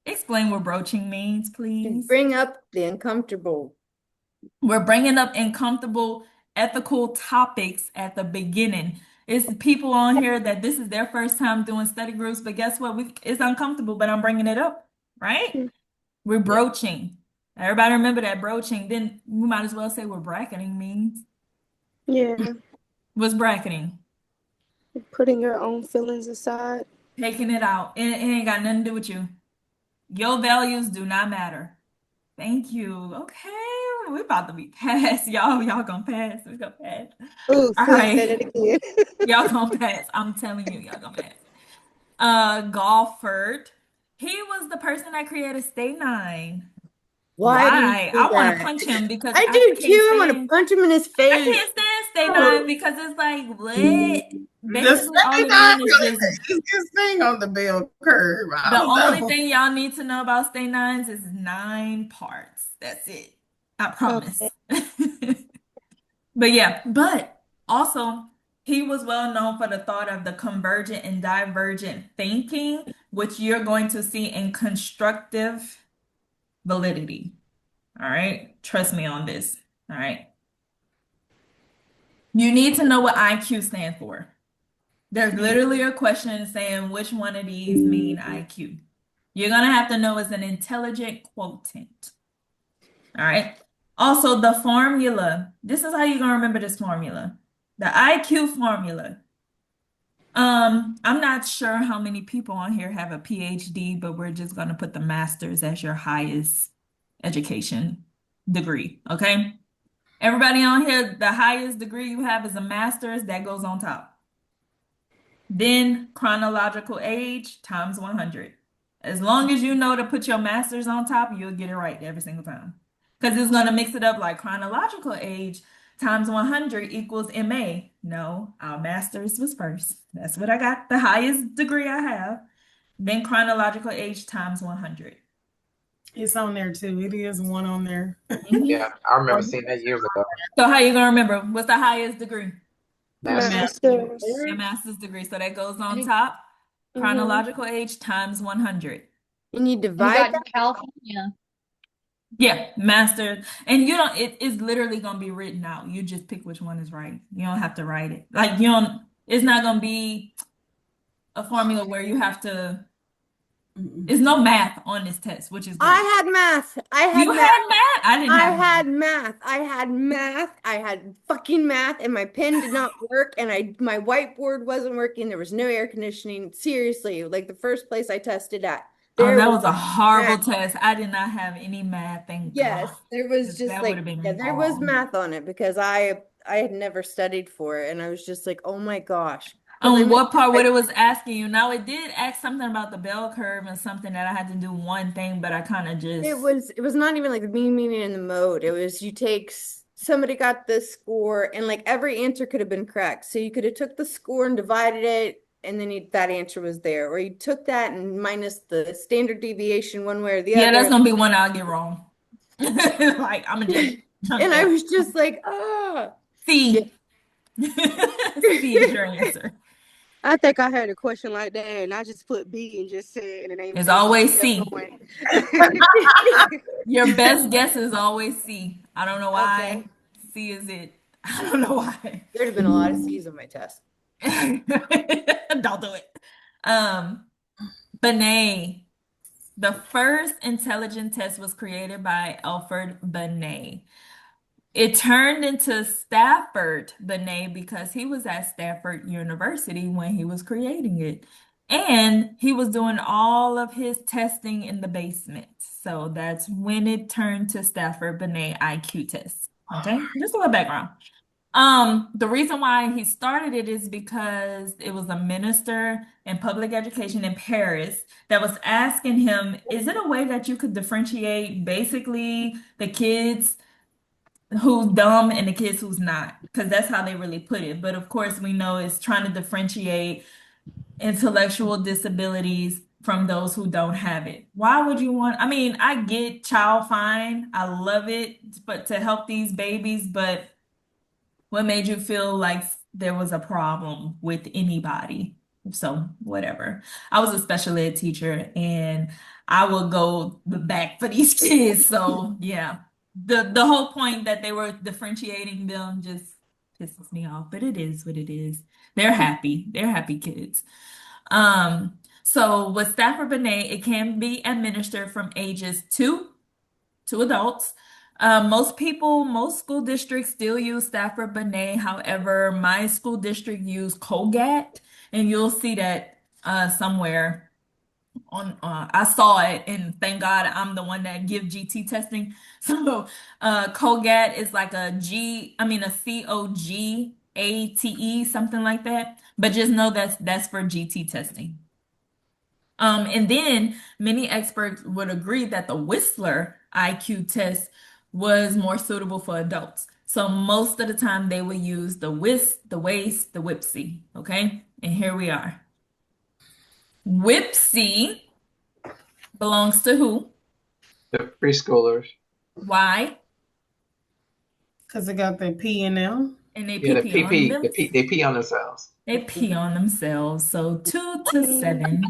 Explain what broaching means, please. Bring up the uncomfortable. We're bringing up uncomfortable ethical topics at the beginning. It's people on here that this is their first time doing study groups, but guess what? It's uncomfortable, but I'm bringing it up, right? We're broaching. Everybody remember that broaching. Then we might as well say what bracketing means. Yeah. What's bracketing? Putting your own feelings aside. Taking it out. It ain't got nothing to do with you. Your values do not matter. Thank you. Okay. We're about to be past. Y'all gonna pass. We're gonna pass. Oh, All say right. that again. Y'all gonna pass. I'm telling you, y'all gonna pass. Golford. He was the person that created Stay 9. Why? I want to punch him because I do too. I want to punch him in his face. I can't stand Stay 9 because it's like, what? Basically, all Stay they're 9 doing is just is this thing on the bell curve. the only thing y'all need to know about Stay 9s is 9 parts. That's it. I promise. But yeah, but also he was well known for the thought of the convergent and divergent thinking, which you're going to see in constructive validity. All right. Trust me on this. All right. You need to know what IQ stands for. There's literally a question saying which one of these mean IQ. You're going to have to know it's an intelligent quotient. All right. Also, the formula. This is how you're going to remember this formula. The IQ formula. I'm not sure how many people on here have a PhD, but we're just going to put the master's as your highest education degree, okay? Everybody on here, the highest degree you have is a master's, that goes on top. Then chronological age times 100. As long as you know to put your master's on top, you'll get it right every single time. Because it's going to mix it up like chronological age times 100 equals MA. No, our master's was first. That's what I got, the highest degree I have. Then chronological age times 100. It's on there too. It is one on there. Yeah, I remember seeing that years ago. So how you going to remember? What's the highest degree? Master's. Your master's degree. So that goes on top. Chronological age times 100. And you divide that? California. Yeah, master. And you don't, it is literally going to be written out. You just pick which one is right. You don't have to write it. Like, you don't, it's not going to be a formula where you have to, there's no math on this test, which is great. I had math. You had math? I didn't I have math. had math. I had math. I had fucking math, and my pen did not work, and my whiteboard wasn't working. There was no air conditioning. Seriously, like the first place I tested at, Oh, there that was was a horrible math. test. I did not have any math, thank Yes, God. there was 'Cause just that would like, have been yeah, there was wrong. math on it because I had never studied for it, and I was just like, oh my gosh. Because I On mean, what part, what it was asking you. Now, it did ask something about the bell curve and something that I had to do one thing, but I kind of just, it was not even like the mean, meaning, and the mode. It was you take somebody got this score, and like every answer could have been correct. So you could have took the score and divided it, and then that answer was there, or you took that and minus the standard deviation one way or the yeah, that's other. gonna be one I'll get wrong. Like, I'm gonna just chunk And I that. was just like, ah, yeah. C. C is your answer. I think I had a question like that, and I just put B and just said, and It's they just always kept C. going. Your best guess is always C. I don't know why. Okay. C is it. I don't know why. There'd have been a lot of C's on my test. Don't do it. Binet. The first intelligent test was created by Alfred Binet. It turned into Stafford Binet because he was at Stafford University when he was creating it. And he was doing all of his testing in the basement. So that's when it turned to Stafford Binet IQ test. Okay, just a little background. The reason why he started it is because it was a minister in public education in Paris that was asking him, is it a way that you could differentiate basically the kids who's dumb and the kids who's not? Because that's how they really put it. But of course, we know it's trying to differentiate intellectual disabilities from those who don't have it. Why would you want, I mean, I get child fine. I love it, but to help these babies, but what made you feel like there was a problem with anybody? So, whatever. I was a special ed teacher and I would go back for these kids. So, yeah. The whole point that they were differentiating them just pisses me off, but it is what it is. They're happy. They're happy kids. So with Stafford Binet, it can be administered from ages 2 to adults. Most school districts still use Stafford Binet. However, my school district used Colgate, and you'll see that somewhere on. I saw it, and thank God I'm the one that give GT testing. So, Colgate is like a COGATE, something like that. But just know that's for GT testing. And then many experts would agree that the Whistler IQ test was more suitable for adults. So most of the time they would use the the WAIS, the WIPSI. Okay, and here we are. WIPSI belongs to who? The preschoolers. Why? Because they got their P and M. And they Yeah, the pee on them. they pee on themselves. They pee on themselves. So 2 to 7.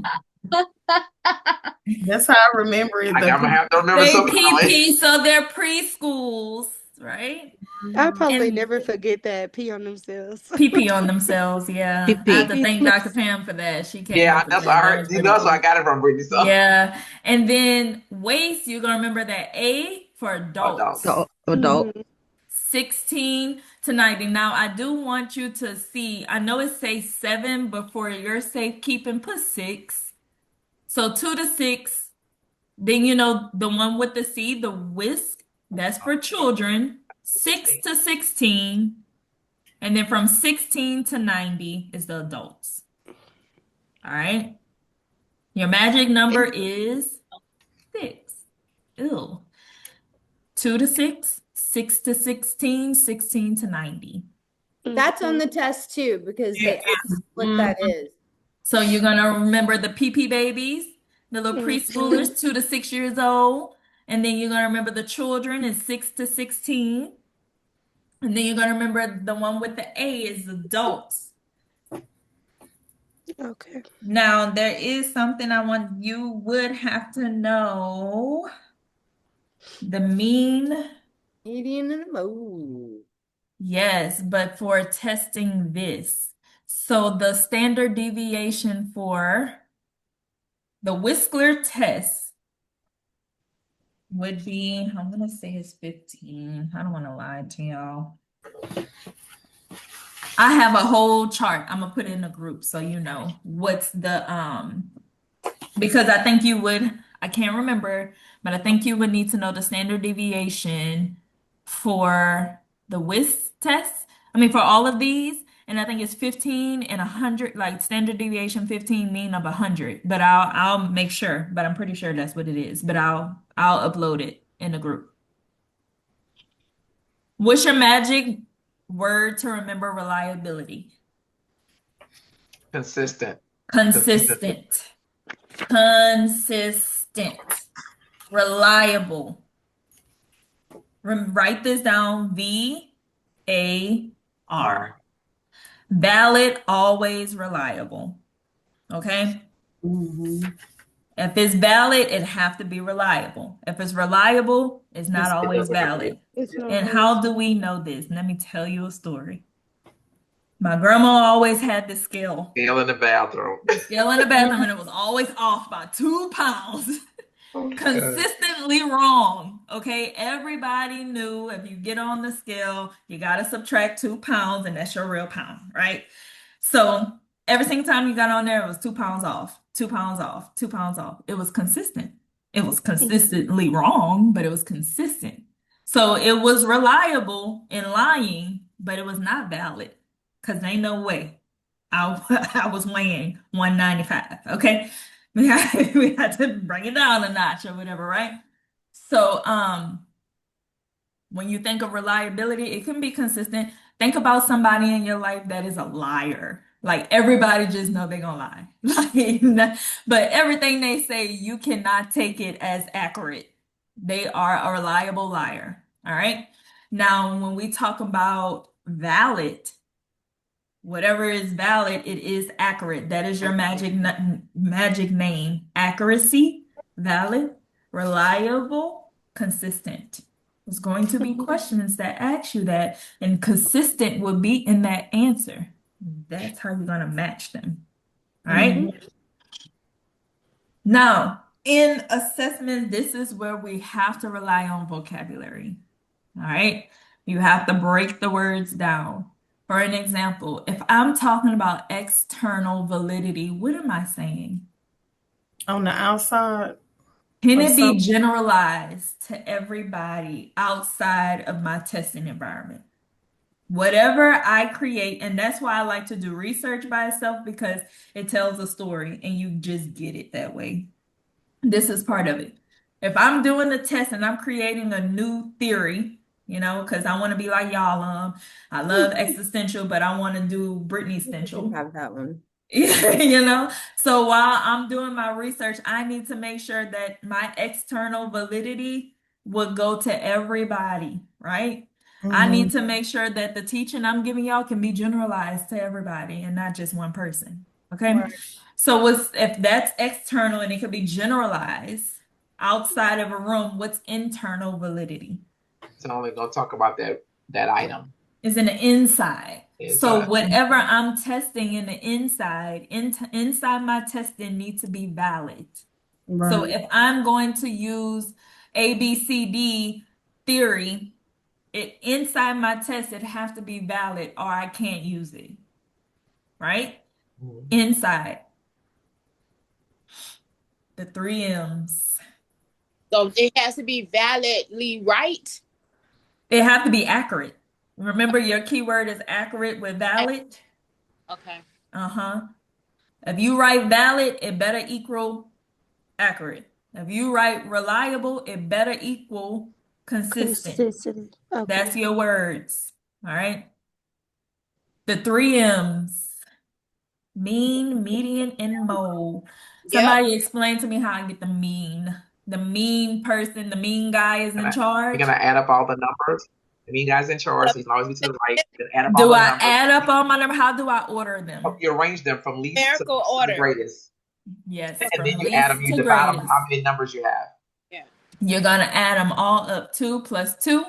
That's how I remember it. I'm gonna have to remember They something. pee, so they're preschools, right? I probably And never forget that pee on themselves. pee on themselves, yeah. I have to thank Dr. Pam for that. She came Yeah, up with that's what I that. That heard. was You really know, that's where I good. got it from, Brittany. So. Yeah. And then waist, you're gonna remember that A for adults. Adult. 16 to 90. Now, I do want you to see, I know it says 7, but for your safekeeping, put 6. So 2 to 6. Then, you know, the one with the C, the whisk, that's for children. 6 to 16. And then from 16 to 90 is the adults. All right. Your magic number is 6. Ew. 2 to 6, 6 to 16, 16 to 90. That's on the test too, because they ask what that is. So you're going to remember the PP babies, the little preschoolers, 2 to 6 years old. And then you're going to remember the children is 6 to 16. And then you're going to remember the one with the A is adults. Okay. Now, there is something I want you would have to know. The mean, Median, and the mode. yes, but for testing this. So the standard deviation for the Whistler test would be, I'm gonna say it's 15. I don't want to lie to y'all. I have a whole chart. I'm gonna put it in a group so you know what's the because I think you would, I can't remember, but I think you would need to know the standard deviation for the WIS test. I mean for all of these, and I think it's 15 and 100, like standard deviation 15 mean of 100. But I'll make sure, but I'm pretty sure that's what it is. But I'll upload it in the group. What's your magic word to remember reliability? Consistent. Consistent. Consistent. Reliable. Write this down. VAR. Valid, always reliable. Okay? If it's valid, it have to be reliable. If it's reliable, it's not always valid. And how do we know this? Let me tell you a story. My grandma always had this scale. Scale in the bathroom. The scale in the bathroom, and it was always off by 2 pounds. Consistently wrong. Okay, everybody knew if you get on the scale, you got to subtract 2 pounds, and that's your real pound, right? So every single time you got on there, it was 2 pounds off, 2 pounds off, 2 pounds off. It was consistent. It was consistently wrong, but it was consistent. So it was reliable in lying, but it was not valid because ain't no way. I was weighing 195. Okay. We had to bring it down a notch or whatever, right? So when you think of reliability, it can be consistent. Think about somebody in your life that is a liar. Like everybody just know they're gonna lie. Like, but everything they say, you cannot take it as accurate. They are a reliable liar. All right. Now, when we talk about valid, whatever is valid, it is accurate. That is your magic name. Accuracy, valid, reliable, consistent. There's going to be questions that ask you that, and consistent will be in that answer. That's how you're going to match them. All right. Now, in assessment, this is where we have to rely on vocabulary. All right. You have to break the words down. For an example, if I'm talking about external validity, what am I saying? On the outside? Can it be generalized to everybody outside of my testing environment? Whatever I create, and that's why I like to do research by itself because it tells a story and you just get it that way. This is part of it. If I'm doing the test and I'm creating a new theory, you know, because I want to be like y'all. I love existential, but I want to do Britney Essential. Have that one. You know, so while I'm doing my research, I need to make sure that my external validity would go to everybody, right? I need to make sure that the teaching I'm giving y'all can be generalized to everybody and not just one person. Okay. Right. So if that's external and it could be generalized outside of a room, what's internal validity? It's only going to talk about that item. Is in the inside. So whatever I'm testing in the inside, inside my testing needs to be valid. Right. So if I'm going to use ABCD theory, inside my test, it has to be valid or I can't use it. Right? Mm-hmm. Inside. The 3 M's. So it has to be validly right? It has to be accurate. Remember, your keyword is accurate with valid. Okay. If you write valid, it better equal accurate. If you write reliable, it better equal consistent. Okay. That's your words. All right. The 3 M's. Mean, median, and mode. Somebody explain to me how I get the mean. The mean person, the mean guy is in charge. You're going to add up all the numbers. The mean guy's in charge, so you can always be to the right. Add up do all the I numbers. add up all my numbers? How do I order them? You arrange them from least to order. the greatest. Yes. And then you add them, you divide them, how many numbers you have. Yeah. You're going to add them all up. 2 plus 2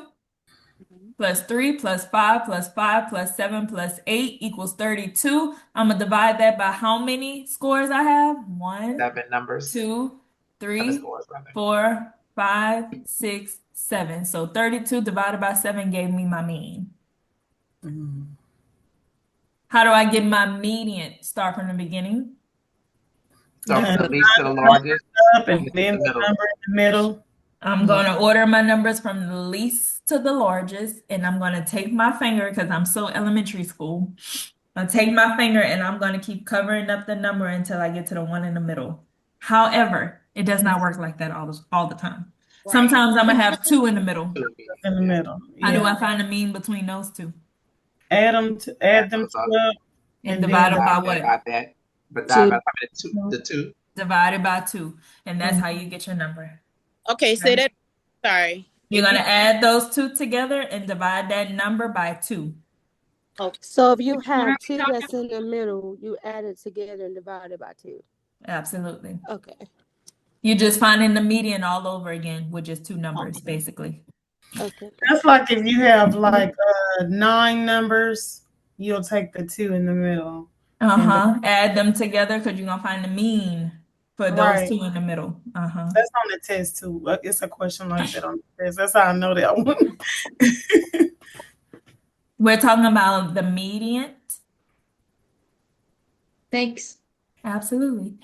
plus 3 plus 5 plus 5 plus 7 plus 8 equals 32. I'm going to divide that by how many scores I have? 1, 7 numbers. 2, 7 3, scores, rather. 4, 5, 6, 7. So 32 divided by 7 gave me my mean. How do I get my median? Start from the beginning. So from the least to the largest, up and then the number in the middle. I'm going to order my numbers from the least to the largest, and I'm going to take my finger because I'm so elementary school. I'll take my finger and I'm going to keep covering up the number until I get to the one in the middle. However, it does not work like that all the time. Right. Sometimes I'm going to have 2 in the middle. In the middle. How do I find the mean between those two? Add them up and divide them by what? By that. But divide by the 2. Divided by 2. And that's how you get your number. Okay, say that. Sorry. You're going to add those 2 together and divide that number by 2. Okay. So if you have 2 that's in the middle, you add it together and divide it by 2. Absolutely. Okay. You're just finding the median all over again with just 2 numbers, basically. Okay. That's like if you have like 9 numbers, you'll take the 2 in the middle. Add them together because you're going to find the mean for those 2 in the middle. That's on the test too. It's a question like that on the test. That's how I know that one. We're talking about the median. Thanks. Absolutely.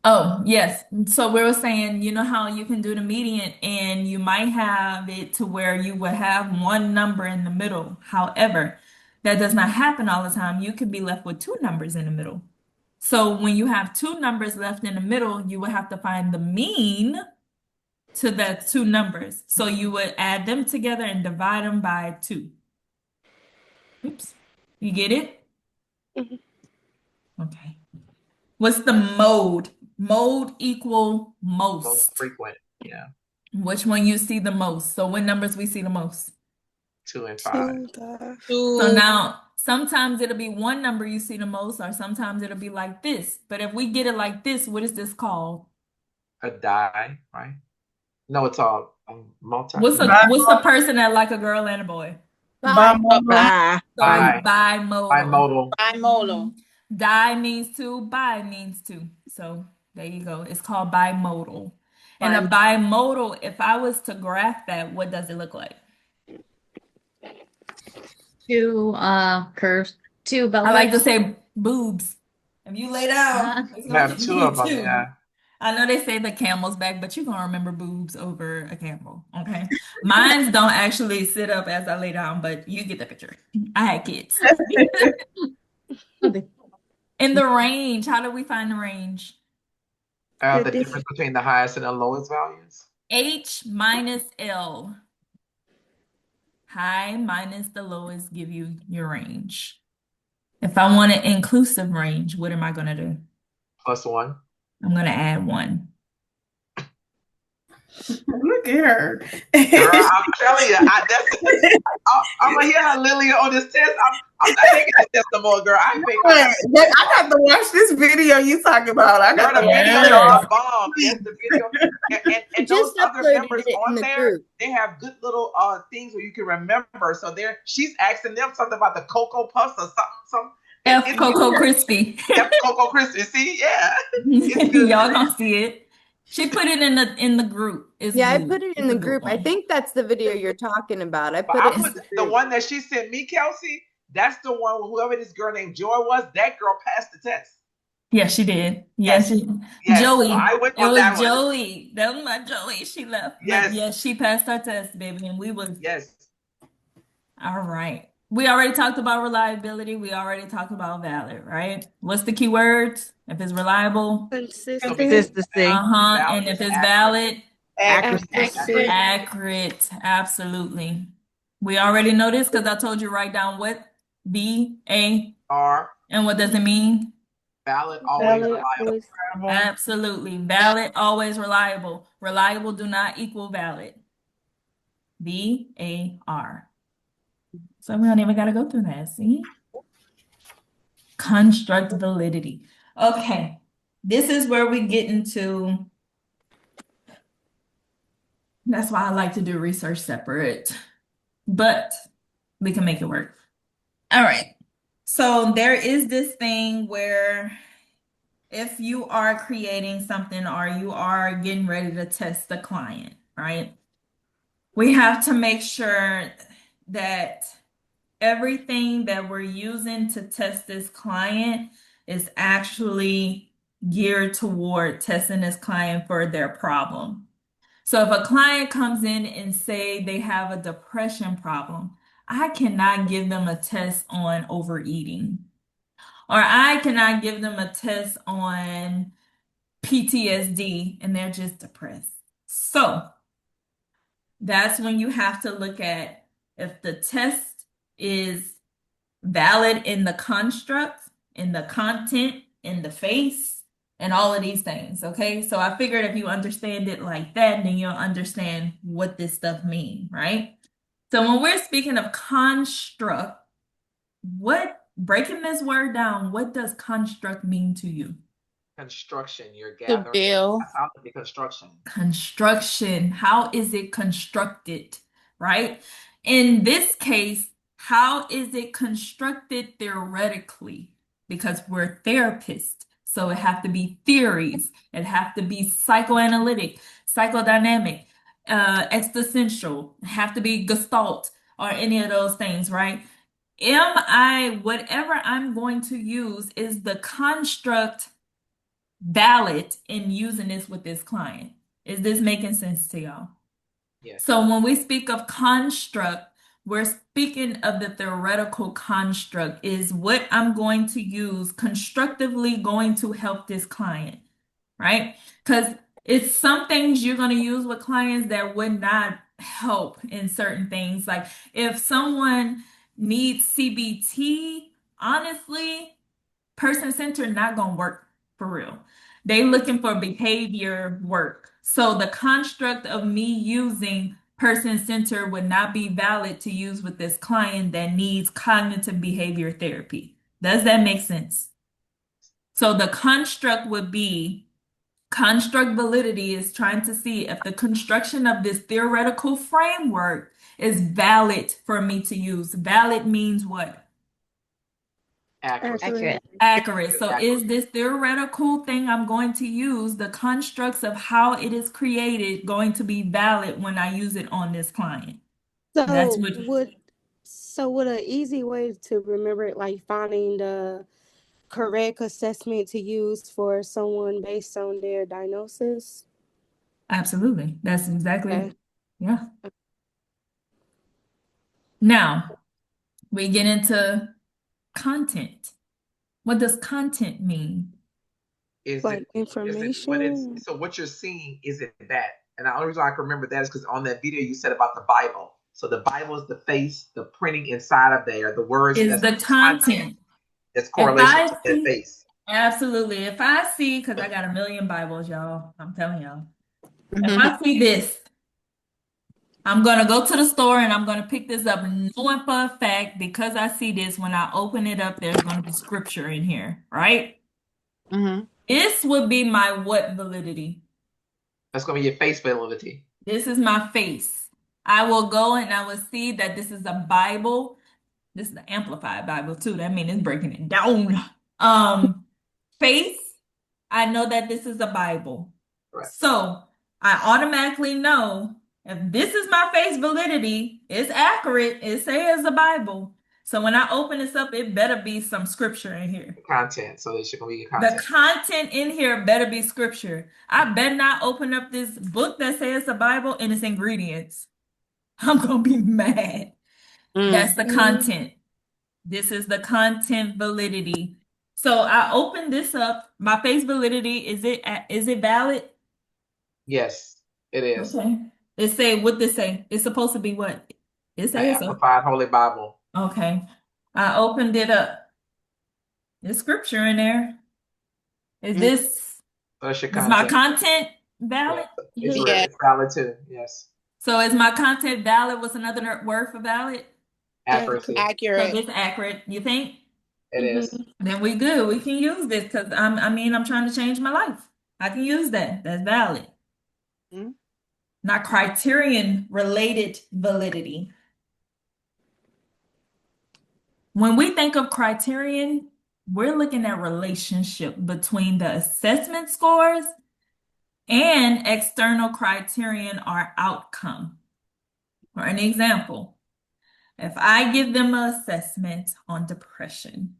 Oh, yes. So we were saying, you know how you can do the median and you might have it to where you would have one number in the middle. However, that does not happen all the time. You can be left with 2 numbers in the middle. So when you have 2 numbers left in the middle, you would have to find the mean to the 2 numbers. So you would add them together and divide them by 2. Oops. You get it? Okay. What's the mode? Mode equal most. Most frequent, yeah. Which one you see the most? So what numbers we see the most? 2 and 5. So now sometimes it'll be one number you see the most, or sometimes it'll be like this. But if we get it like this, what is this called? A die, right? No, it's all multi. What's a person that like a girl and a boy? Bimodal. Bimodal. Bimodal. Die means 2, bi means 2. So there you go. It's called bimodal. And a bimodal, if I was to graph that, what does it look like? 2 curves, 2 belly. I like to say boobs. If you lay down, You have 2 of them, yeah. I know they say the camel's back, but you're gonna remember boobs over a camel, okay? Mines don't actually sit up as I lay down, but you get the picture. I had kids. In the range, how do we find the range? The difference between the highest and the lowest values? H minus L. High minus the lowest give you your range. If I want an inclusive range, what am I going to do? +1. I'm going to add 1. Look at her. Girl, I'm telling you, I'm going to hear her, Lily, on this test. I'm not taking this test no more, girl. I got to watch this video you talking about. I got the video are bomb. Yes, the video. And those other members on there, they have good little things where you can remember. So she's asking them something about the Cocoa Puffs or something. F Cocoa Crispy. F Cocoa Crispy. See, yeah. Y'all gonna see it. She put it in the group. I put it in the group. I think that's the video you're talking about. I put the one that she sent me, Kelsey. That's the one with whoever this girl named Joy was. That girl passed the test. Yeah, she did. Yes. Yes. Joey. So I went it on was that Joey. One. That was my Joey. She left. Yes. But yes, she passed her test, baby. And we was. Yes. All right. We already talked about reliability. We already talked about valid, right? What's the key words? If it's reliable. Consistency. And if it's valid. Accuracy. Accurate. Absolutely. We already know this because I told you write down what? V-A-R. And what does it mean? Valid, always reliable. Absolutely. Valid, always reliable. Reliable do not equal valid. V-A-R. So we don't even got to go through that, see? Construct validity. Okay. This is where we get into That's why I like to do research separate, but we can make it work. All right. So there is this thing where if you are creating something or you are getting ready to test the client, right? We have to make sure that everything that we're using to test this client is actually geared toward testing this client for their problem. So if a client comes in and say they have a depression problem, I cannot give them a test on overeating, or I cannot give them a test on PTSD and they're just depressed. So that's when you have to look at if the test is valid in the construct, in the content, in the face, and all of these things. Okay. So I figured if you understand it like that, then you'll understand what this stuff means, right? So when we're speaking of construct, breaking this word down, what does construct mean to you? Construction, you're To gathering. build. That's how the construction. Construction. How is it constructed, right? In this case, how is it constructed theoretically? Because we're therapists, so it have to be theories. It have to be psychoanalytic, psychodynamic, existential. It have to be gestalt or any of those things, right? Whatever I'm going to use is the construct valid in using this with this client? Is this making sense to y'all? Yes. So when we speak of construct, we're speaking of the theoretical construct. Is what I'm going to use constructively going to help this client, right? Because it's some things you're going to use with clients that would not help in certain things. Like if someone needs CBT, honestly, person-centered not going to work for real. They looking for behavior work. So the construct of me using person-centered would not be valid to use with this client that needs cognitive behavior therapy. Does that make sense? So the construct would be construct validity is trying to see if the construction of this theoretical framework is valid for me to use. Valid means what? Accurate. Accurate. So is this theoretical thing I'm going to use, the constructs of how it is created, going to be valid when I use it on this client? That's So what would an easy way to remember it, like finding the correct assessment to use for someone based on their diagnosis? absolutely. That's exactly Okay. it. Yeah. Now we get into content. What does content mean? Is Like it what it's information? so what you're seeing, is it that? And the only reason I can remember that is because on that video you said about the Bible. So the Bible is the face, the printing inside of there, the words Is the content. that's If correlation I to that see, face. absolutely. If I see, because I got a million Bibles, y'all, I'm telling y'all. If Mhm. I see this, I'm gonna go to the store and I'm gonna pick this up, knowing for a fact because I see this. When I open it up, there's gonna be scripture in here, right? Mhm. This would be my what validity? That's gonna be your face validity. This is my face. I will go and I will see that this is a Bible. This is the Amplified Bible too. That means it's breaking it down. Face. I know that this is a Bible. Correct. So I automatically know if this is my face validity, it's accurate. It says a Bible. So when I open this up, it better be some scripture in here. Content. So it's gonna be your The content. content in here better be scripture. I better not open up this book that says the Bible and its ingredients. I'm gonna be mad. That's the content. This is the content validity. So I opened this up. My face validity, is it valid? Yes, it is. Okay. It say what this say? It's supposed to be what? It The says so. Amplified Holy Bible. Okay. I opened it up. There's scripture in there. Is this That's your is my content. content valid? It's Yeah. it's valid too. Yes. So is my content valid? What's another word for valid? Accuracy. So Accurate. this accurate, you think? It is. Then we good. We can use this because I'm trying to change my life. I can use that. That's valid. Mhm. not criterion-related validity. When we think of criterion, we're looking at relationship between the assessment scores and external criterion or outcome. For an example, if I give them an assessment on depression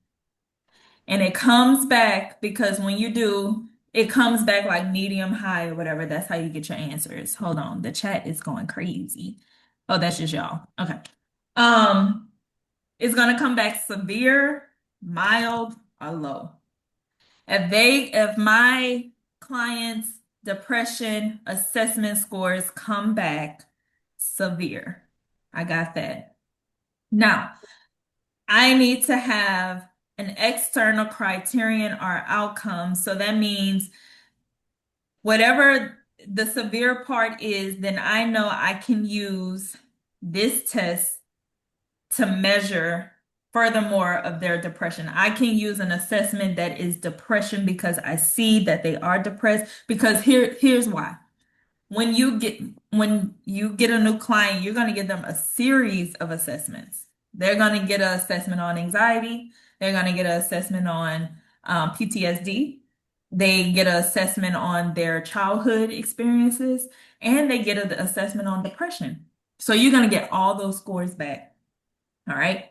and it comes back, because when you do, it comes back like medium, high, or whatever. That's how you get your answers. Hold on, the chat is going crazy. Oh, that's just y'all. Okay. It's gonna come back severe, mild, or low. If my clients' depression assessment scores come back severe, I got that. Now, I need to have an external criterion or outcome. So that means whatever the severe part is, then I know I can use this test to measure furthermore of their depression. I can use an assessment that is depression because I see that they are depressed. Because here's why. When you get a new client, you're going to give them a series of assessments. They're going to get an assessment on anxiety. They're going to get an assessment on PTSD. They get an assessment on their childhood experiences, and they get an assessment on depression. So you're going to get all those scores back. All right.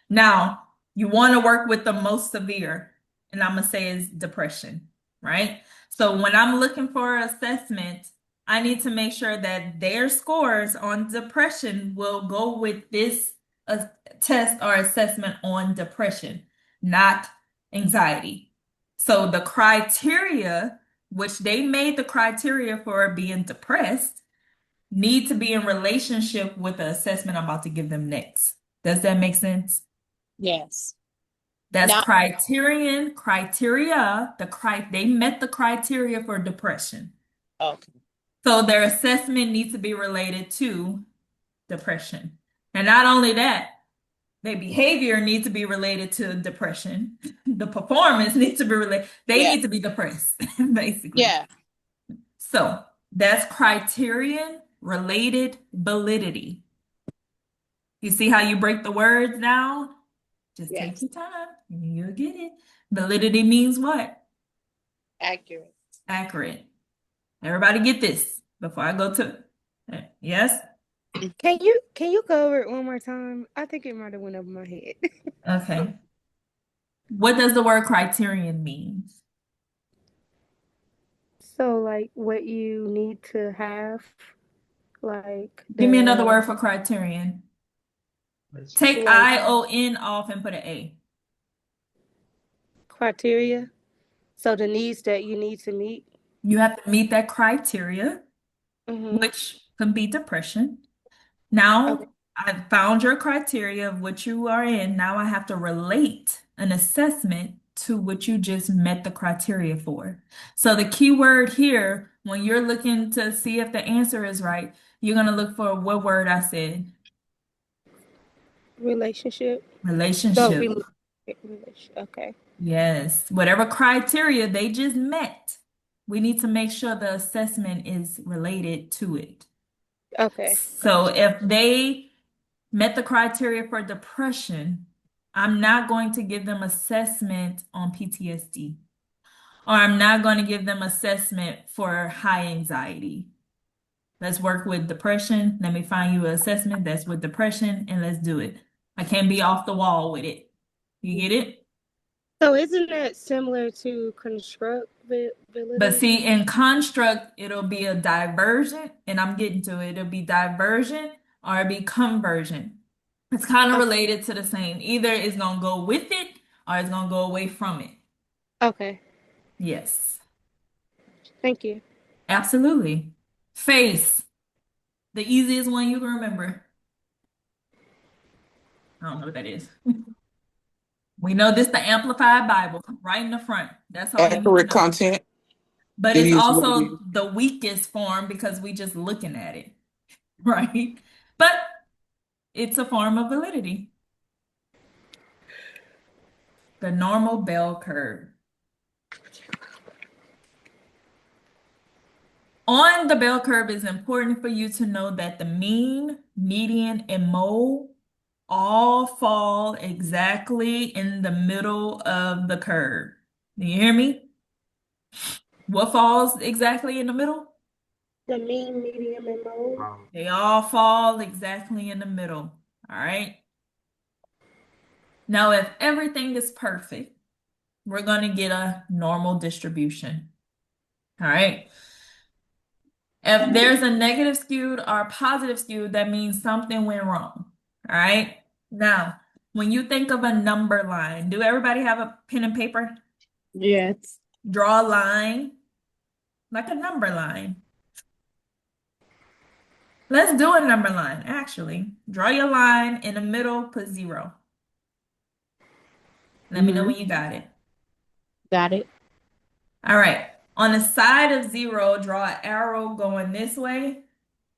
Now, you want to work with the most severe, and I'm going to say is depression, right? So when I'm looking for assessment, I need to make sure that their scores on depression will go with this test or assessment on depression, not anxiety. So the criteria, which they made the criteria for being depressed, need to be in relationship with the assessment I'm about to give them next. Does that make sense? Yes. That's Now, criteria. They met the criteria for depression. okay. So their assessment needs to be related to depression. And not only that, their behavior needs to be related to depression. The performance needs to be related. They Yeah. need to be depressed, basically. Yeah. So that's criterion-related validity. You see how you break the words down? Just take Yes. your time and you'll get it. Validity means what? Accurate. Accurate. Everybody get this before I go to yes? Can you go over it one more time? I think it might have went over my head. Okay. What does the word criterion mean? So like what you need to have, like Give me another the word for criterion. Take like ION off and put an A. criteria. So the needs that you need to meet. You have to meet that criteria, which can be depression. Now, Okay. I found your criteria of what you are in. Now I have to relate an assessment to what you just met the criteria for. So the key word here, when you're looking to see if the answer is right, you're going to look for what word I said. Relationship. Relationship. Okay. Yes. Whatever criteria they just met, we need to make sure the assessment is related to it. Okay. So if they met the criteria for depression, I'm not going to give them assessment on PTSD, or I'm not going to give them assessment for high anxiety. Let's work with depression. Let me find you an assessment that's with depression and let's do it. I can't be off the wall with it. You get it? So isn't that similar to constructability? But see, in construct, it'll be a diversion, and I'm getting to it. It'll be diversion or it'll be conversion. It's kind of related to the same. Either it's going to go with it or it's going to go away from it. Okay. Yes. Thank you. Absolutely. Face. The easiest one you can remember. I don't know what that is. We know this the Amplified Bible right in the front. That's all you need to Accurate know. content. But It it's is what it also is. the weakest form because we just looking at it. Right? But it's a form of validity. The normal bell curve. On the bell curve, it's important for you to know that the mean, median, and mode all fall exactly in the middle of the curve. Do you hear me? What falls exactly in the middle? The mean, medium, and mode. They all fall exactly in the middle. All right. Now, if everything is perfect, we're going to get a normal distribution. All right. If there's a negative skewed or a positive skewed, that means something went wrong. All right. Now, when you think of a number line, do everybody have a pen and paper? Yes. Draw a line, like a number line. Let's do a number line, actually. Draw your line in the middle, put 0. Let me know when you got it. Got it. All right. On the side of 0, draw an arrow going this way.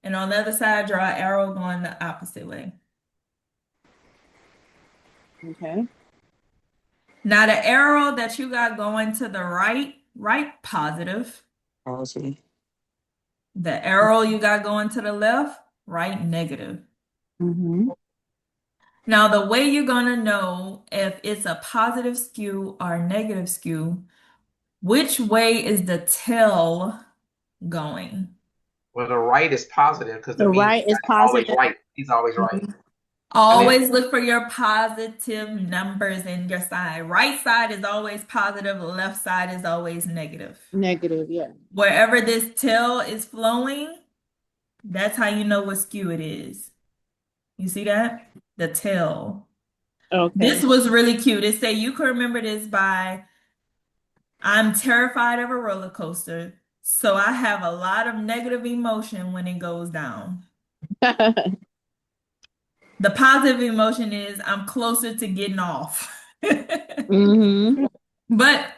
And on the other side, draw an arrow going the opposite way. Okay. Now, the arrow that you got going to the right positive. Positive. The arrow you got going to the left, right negative. Mm-hmm. Now, the way you're going to know if it's a positive skew or a negative skew, which way is the tail going? Well, the right is positive because The right is always positive. right. He's always right. Always look for your positive numbers in your side. Right side is always positive, left side is always negative. Negative, yeah. Wherever this tail is flowing, that's how you know what skew it is. You see that? The tail. Okay. This was really cute. It said you can remember this by I'm terrified of a roller coaster, so I have a lot of negative emotion when it goes down. The positive emotion is I'm closer to getting off. Mm-hmm. But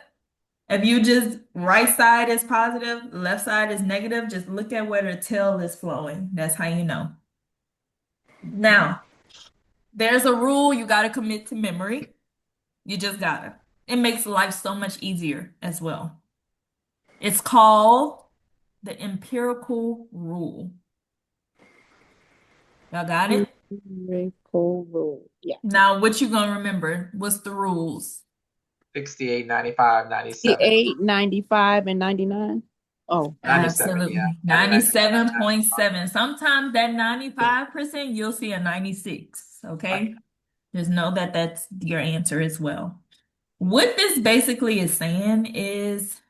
if you just right side is positive, left side is negative, just look at where the tail is flowing. That's how you know. Now, there's a rule you got to commit to memory. You just gotta. It makes life so much easier as well. It's called the empirical rule. Y'all got it? Empirical rule. Yeah. Now, what you gonna remember? What's the rules? 68, 95, 97. 68, 95, and 99. Oh, 97, Absolutely. yeah. 97.7. Sometimes that 95%, you'll see a 96. Okay. Just know that that's your answer as well. What this basically is saying is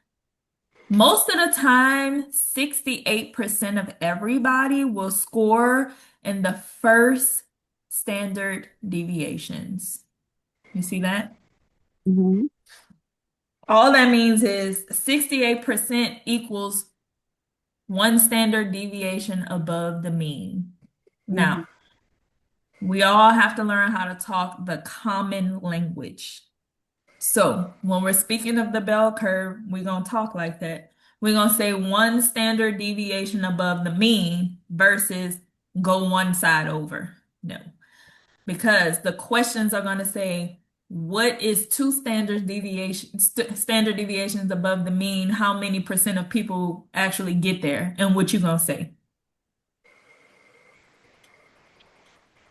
most of the time, 68% of everybody will score in the first standard deviations. You see that? Mm-hmm. All that means is 68% equals one standard deviation above the mean. Now, we all have to learn how to talk the common language. So when we're speaking of the bell curve, we're going to talk like that. We're going to say one standard deviation above the mean versus go one side over. No, because the questions are going to say, what is two standard deviations above the mean? How many percent of people actually get there? And what you going to say?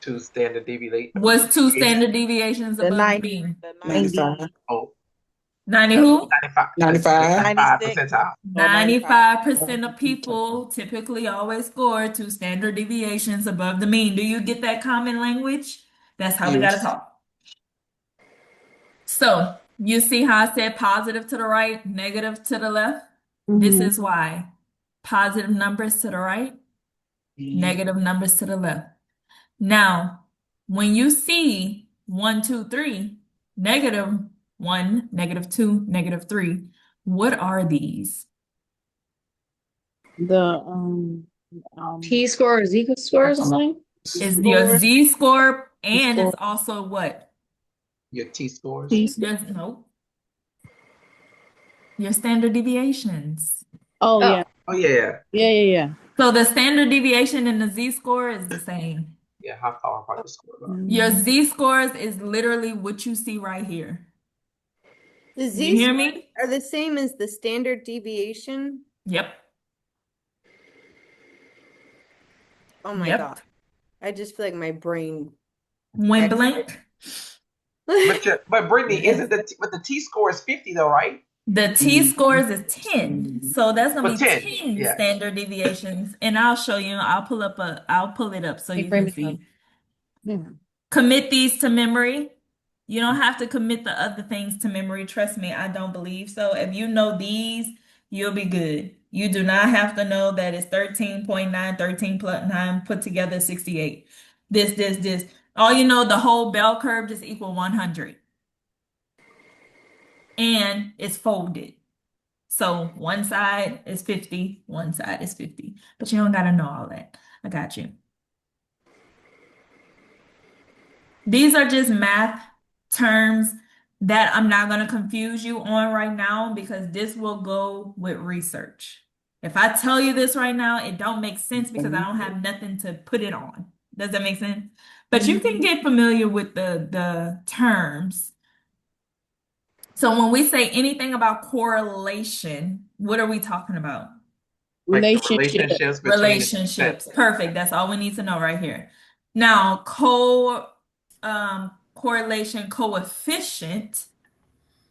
Two standard deviations. What's two standard deviations The above 90, the mean? the 95. Oh, 90 who? 95. 95. Percentile. 95% of people typically always score two standard deviations above the mean. Do you get that common language? That's how we got to Yes. talk. So you see how I said positive to the right, negative to the left? This is why. Positive numbers to the right, negative numbers to the left. Now, when you see 1, 2, 3, -1, -2, -3, what are these? The T-score or Z-score or something? It's your Z-score and score. it's also what? Your T-scores. No. Your standard deviations. Oh, yeah. Oh, yeah. Yeah. So the standard deviation and the Z-score is the same. Yeah, how far apart the score about? Your Z-scores is literally what you see right here. The You hear Z-scores me? are the same as the standard deviation. Yep. Oh my Yep. God. I just feel like my brain. Went blank. But Brittany, Yes. isn't the T score is 50 though, right? The T-scores is 10. So that's gonna But be 10, 10 yeah. standard deviations. And I'll show you, I'll pull it up so you can see. Commit these to memory. You don't have to commit the other things to memory. Trust me, I don't believe so. If you know these, you'll be good. You do not have to know that it's 13.9, 13 plus 9 put together 68. This. All you know, the whole bell curve just equal 100. And it's folded. So one side is 50, one side is 50. But you don't got to know all that. I got you. These are just math terms that I'm not going to confuse you on right now because this will go with research. If I tell you this right now, it don't make sense because I don't have nothing to put it on. Does that make sense? But you can get familiar with the terms. So when we say anything about correlation, what are we talking about? Relationships between Relationships. Perfect. That's all we need to know right here. Now, correlation coefficient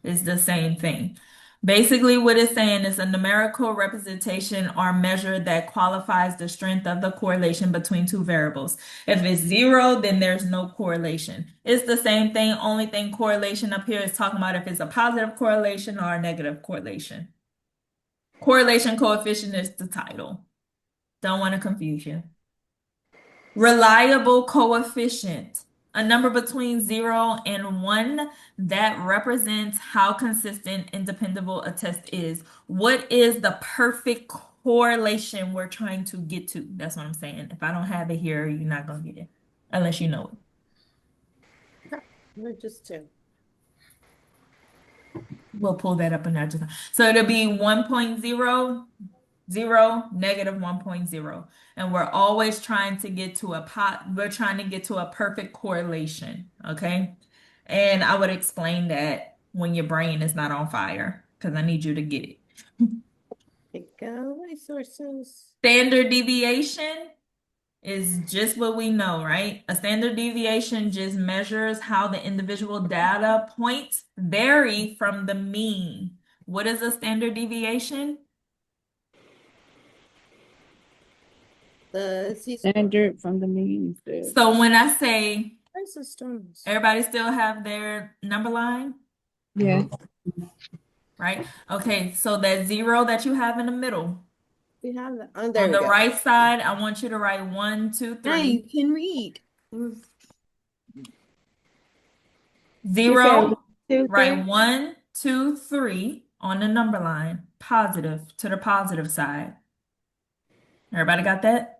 is the same thing. Basically, what it's saying is a numerical representation or measure that qualifies the strength of the correlation between two variables. If it's 0, then there's no correlation. It's the same thing. Only thing correlation up here is talking about if it's a positive correlation or a negative correlation. Correlation coefficient is the title. Don't want to confuse you. Reliable coefficient, a number between 0 and 1 that represents how consistent and dependable a test is. What is the perfect correlation we're trying to get to? That's what I'm saying. If I don't have it here, you're not going to get it unless you know We're just two. We'll pull that up in just. So it'll be 1.0, 0, negative 1.0. And we're always trying to get to we're trying to get to a perfect correlation, okay? And I would explain that when your brain is not on fire, because I need you to get it. Pick out my sources. Standard deviation is just what we know, right? A standard deviation just measures how the individual data points vary from the mean. What is a standard deviation? The standard from the mean. So when I say, stones. everybody still have their number line? Yeah. Right? Okay, so that 0 that you have in the middle. We have that. Oh, there On we the go. right side, I want you to write 1, 2, 3. Now you can read. 0, Two, write three. 1, 2, 3 on the number line, positive to the positive side. Everybody got that?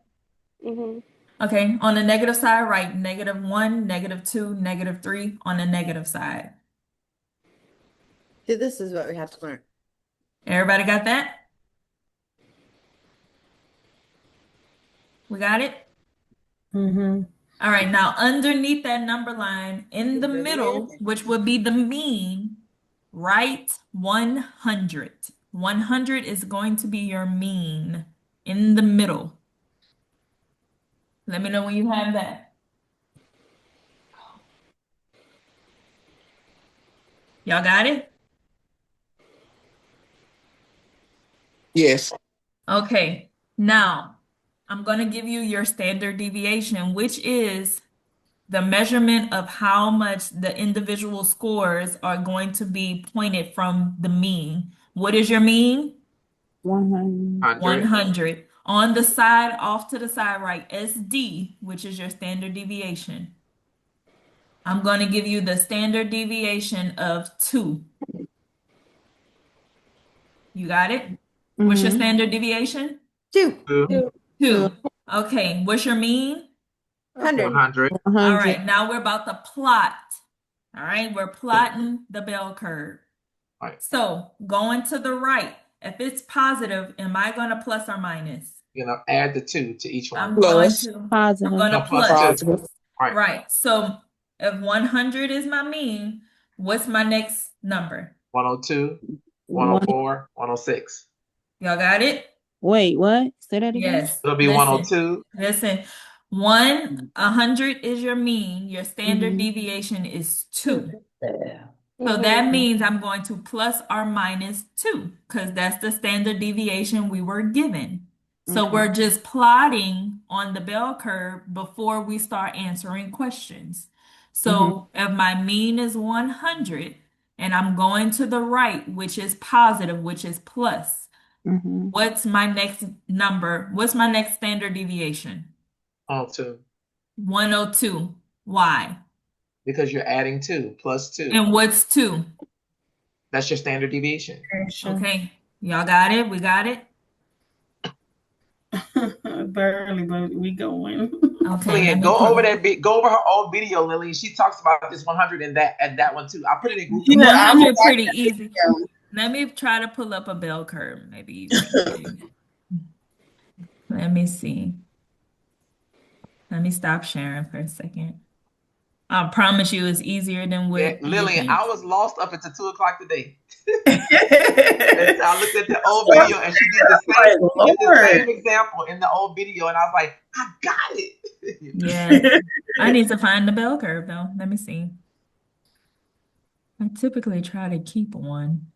Mm-hmm. Okay, on the negative side, write -1, -2, -3 on the negative side. See, this is what we have to learn. Everybody got that? We got it? Mm-hmm. All right, now underneath that number line in the middle, which would be the mean, write 100. 100 is going to be your mean in the middle. Let me know when you have that. Y'all got it? Yes. Okay, now I'm going to give you your standard deviation, which is the measurement of how much the individual scores are going to be pointed from the mean. What is your mean? 100. 100. On the side, off to the side, write SD, which is your standard deviation. I'm going to give you the standard deviation of 2. You got it? What's your standard deviation? 2. 2. Okay, what's your mean? 100. 100. All right, now we're about to plot. All right, we're plotting the bell curve. Right. So going to the right, if it's positive, am I going to plus or minus? Add the 2 to each one. I'm going Plus. to Positive. I'm going to No, plus plus. 2. Right. Right. So if 100 is my mean, what's my next number? 102, 104, 106. Y'all got it? Wait, what? Say that again. Yes. It'll be 102. Listen. 100 is your mean. Your standard deviation is 2. So that means I'm going to plus or minus 2 because that's the standard deviation we were given. So we're just plotting on the bell curve before we start answering questions. So if my mean is 100 and I'm going to the right, which is positive, which is plus, what's my next number? What's my next standard deviation? 102. 102. Why? Because you're adding 2 plus 2. And what's 2? That's your standard deviation. Okay. Y'all got it? We got it? Barely, but we going. Okay. Lillian, go over her old video, Lillian. She talks about this 100 and that one too. I'll put it in group. 100 pretty easy. Let me try to pull up a bell curve. Maybe you can. Let me see. Let me stop sharing for a second. I promise you it's easier than what Lillian, I was lost up until 2 o'clock today. I looked at the old video and she did the same example in the old video, and I was like, I got it. Yeah. I need to find the bell curve though. Let me see. I typically try to keep one.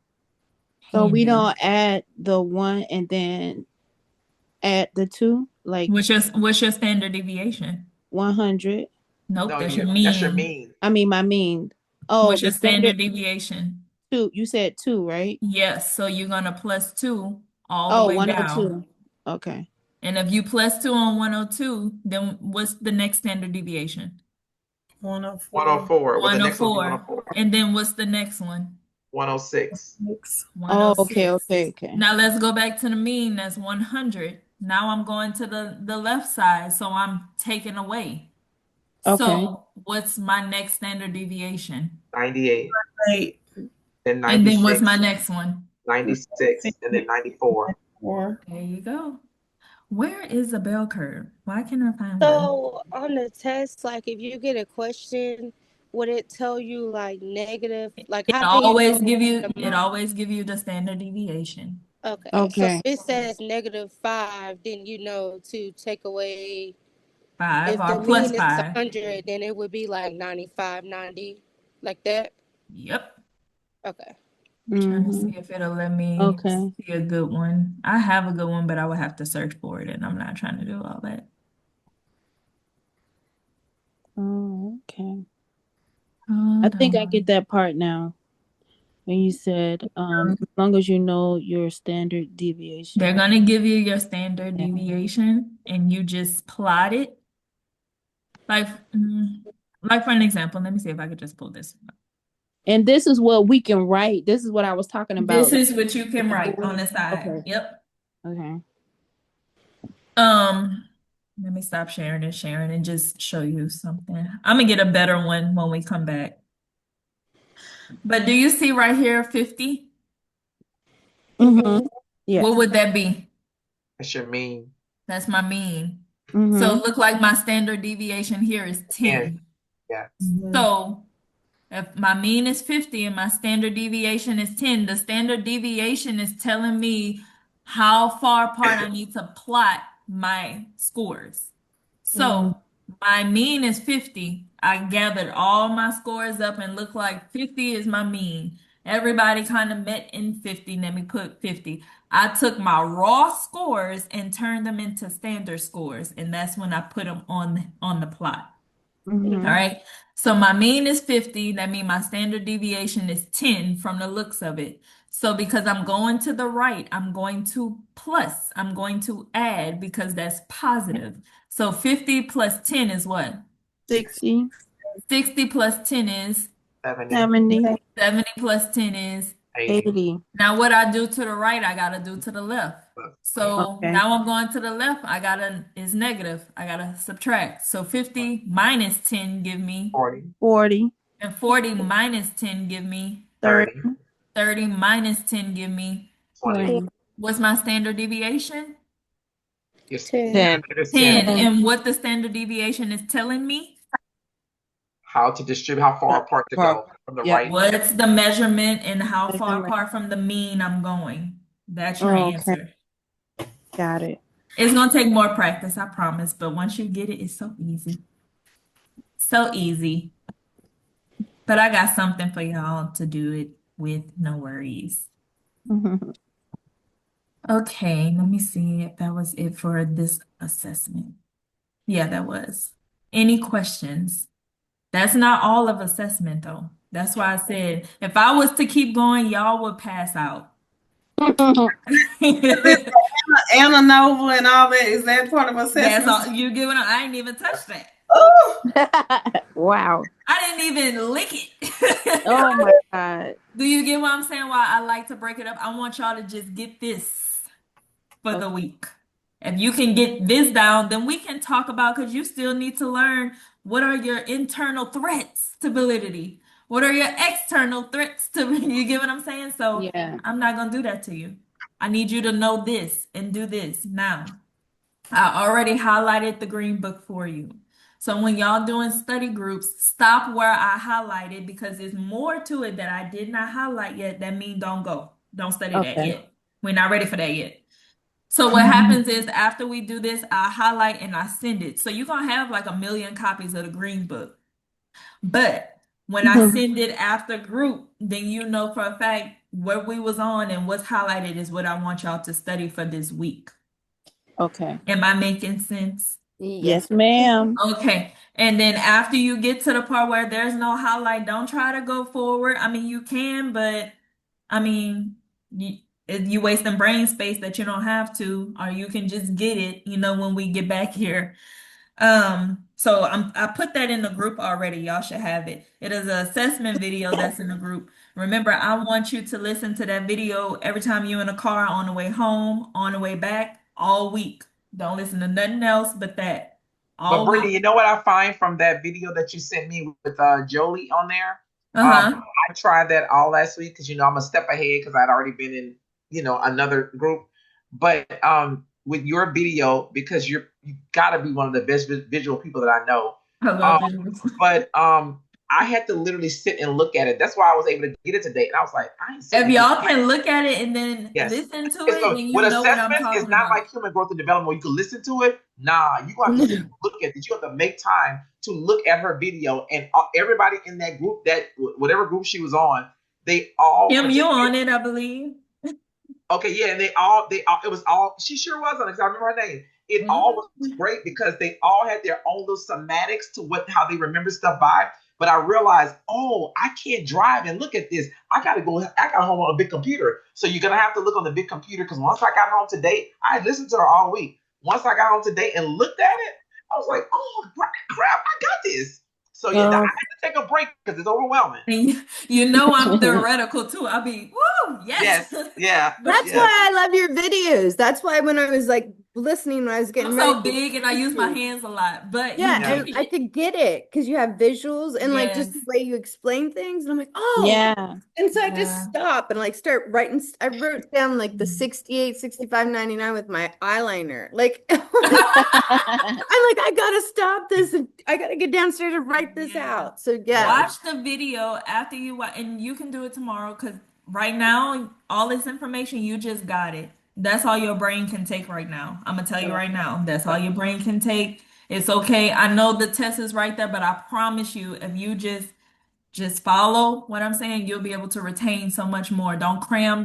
So we don't add the 1 and then add the 2? Like what's your standard deviation? 100. Nope, that's your mean. That's your mean. I mean my mean. Oh, what's your standard deviation? 2. You said 2, right? Yes, so you're gonna plus 2 all the way 102. down. Okay. And if you plus 2 on 102, then what's the next standard deviation? 104. 104. 104. And then what's the next one? 106. 106. Okay. Now let's go back to the mean. That's 100. Now I'm going to the left side, so I'm taking away. Okay. So what's my next standard deviation? 98. And then what's my next one? 96. And then 94. There you go. Where is the bell curve? Why can't I find one? So on the test, like if you get a question, would it tell you like negative? Like It how can always you give you the standard deviation. Okay. So if it says -5, then you know to take away 5 if or the plus mean is 5. 100, then it would be like 95, 90, like that. Yep. Okay. I'm trying to see if it'll let me see a good one. I have a good one, but I would have to search for it, and I'm not trying to do all that. Oh, okay. I think I get that part now. When you said, as long as you know your standard deviation. They're gonna give you your standard deviation, and you just plot it. Like for an example, let me see if I could just pull this up. And this is what we can write. This is what I was talking about. This is what you can write on the side. Okay. Yep. Okay. Let me stop sharing and just show you something. I'm gonna get a better one when we come back. But do you see right here 50? Yeah. What would that be? That's your mean. That's my mean. So it look like my standard deviation here is 10. Yeah. So if my mean is 50 and my standard deviation is 10, the standard deviation is telling me how far apart I need to plot my scores. So my mean is 50. I gathered all my scores up and looked like 50 is my mean. Everybody kind of met in 50. Let me put 50. I took my raw scores and turned them into standard scores, and that's when I put them on the plot. All right. So my mean is 50. That means my standard deviation is 10 from the looks of it. So because I'm going to the right, I'm going to plus. I'm going to add because that's positive. So 50 plus 10 is what? 60. 60 plus 10 is? 70. 70 plus 10 is? 80. Now what I do to the right, I gotta do to the left. So now I'm going to the left, is negative. I gotta subtract. So 50 minus 10 give me 40. And 40 minus 10 give me 30. 30 minus 10 give me 20. What's my standard deviation? 10. 10. And what the standard deviation is telling me? How to distribute, how far apart to go from the right. What's the measurement and how far apart from the mean I'm going? That's your answer. Got it. It's gonna take more practice, I promise. But once you get it, it's so easy. So easy. But I got something for y'all to do it with, no worries. Okay, let me see if that was it for this assessment. Yeah, that was. Any questions? That's not all of assessment though. That's why I said if I was to keep going, y'all would pass out. Anna Nova and all that, is that part of assessment? That's all you giving. I ain't even touched that. Oh, wow. I didn't even lick it. Oh my God. Do you get what I'm saying? Why I like to break it up? I want y'all to just get this for the week. If you can get this down, then we can talk about because you still need to learn what are your internal threats to validity. What are your external threats to you get what I'm saying? So Yeah. I'm not gonna do that to you. I need you to know this and do this now. I already highlighted the green book for you. So when y'all doing study groups, stop where I highlighted because there's more to it that I did not highlight yet. That means don't go. Don't study that Okay. yet. We're not ready for that yet. So what happens is after we do this, I highlight and I send it. So you're gonna have like 1,000,000 copies of the green book. But when I send it after group, then you know for a fact what we was on and what's highlighted is what I want y'all to study for this week. Okay. Am I making sense? Yes, ma'am. Okay. And then after you get to the part where there's no highlight, don't try to go forward. I mean, you can, but I mean, you wasting brain space that you don't have to, or you can just get it, when we get back here. So I put that in the group already. Y'all should have it. It is an assessment video that's in the group. Remember, I want you to listen to that video every time you're in a car, on the way home, on the way back, all week. Don't listen to nothing else but that. But All Brittany, week. you know what I find from that video that you sent me with Jolie on there? Uh-huh. I tried that all last week because I'm a step ahead because I'd already been in, another group. But with your video, because you got to be one of the best visual people that I know. I love it. But I had to literally sit and look at it. That's why I was able to get it today. And I was like, I ain't sitting If y'all can look at it and then listen to it, So then you with know what I'm assessments, it's talking not about. like human growth and development where you can listen to it. Nah, you have to sit and look at it. You have to make time to look at her video. And everybody in that group, that whatever group she was on, they all Kim, you on it, I believe. Okay, yeah, and they all, it was all, she sure was on it because I remember her name. It all was great because they all had their own little somatics to how they remember stuff by. But I realized, I can't drive and look at this. I got home on a big computer. So you're going to have to look on the big computer because once I got home today, I listened to her all week. Once I got home today and looked at it, I was like, oh, crap, I got this. So yeah, I had to take a break because it's overwhelming. And I'm theoretical too. I'll be, woo, yes. Yeah. That's why I love your videos. That's why when I was like listening, when I was getting I'm ready so big and I use my hands a lot, but and I could get it because you have visuals and like just the way you explain things. And I'm like, yeah. And so I just stop and like start writing. I wrote down like the 68, 65, 99 with my eyeliner. Like, I'm like, I gotta stop this and I gotta get downstairs and write this out. So watch the video after you watch, and you can do it tomorrow because right now, all this information, you just got it. That's all your brain can take right now. I'm gonna tell you right now. That's all your brain can take. It's okay. I know the test is right there, but I promise you, if you just follow what I'm saying, you'll be able to retain so much more. Don't cram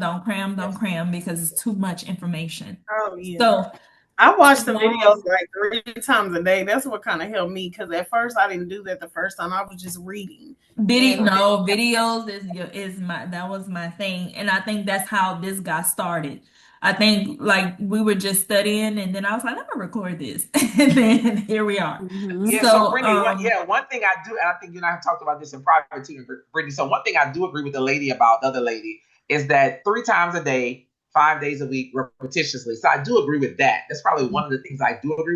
because it's too much information. Oh yeah. So I watch the videos like 3 times a day. That's what kind of helped me because at first I didn't do that the first time. I was just reading. Videos that was my thing, and I think that's how this got started. I think like we were just studying, and then I was like, let me record this, and then here we are. Yeah, so Brittany, one thing I do, and I think you and I have talked about this in private too, Brittany. So one thing I do agree with the other lady, is that 3 times a day, 5 days a week, repetitiously. So I do agree with that. That's probably one of the things I do agree with.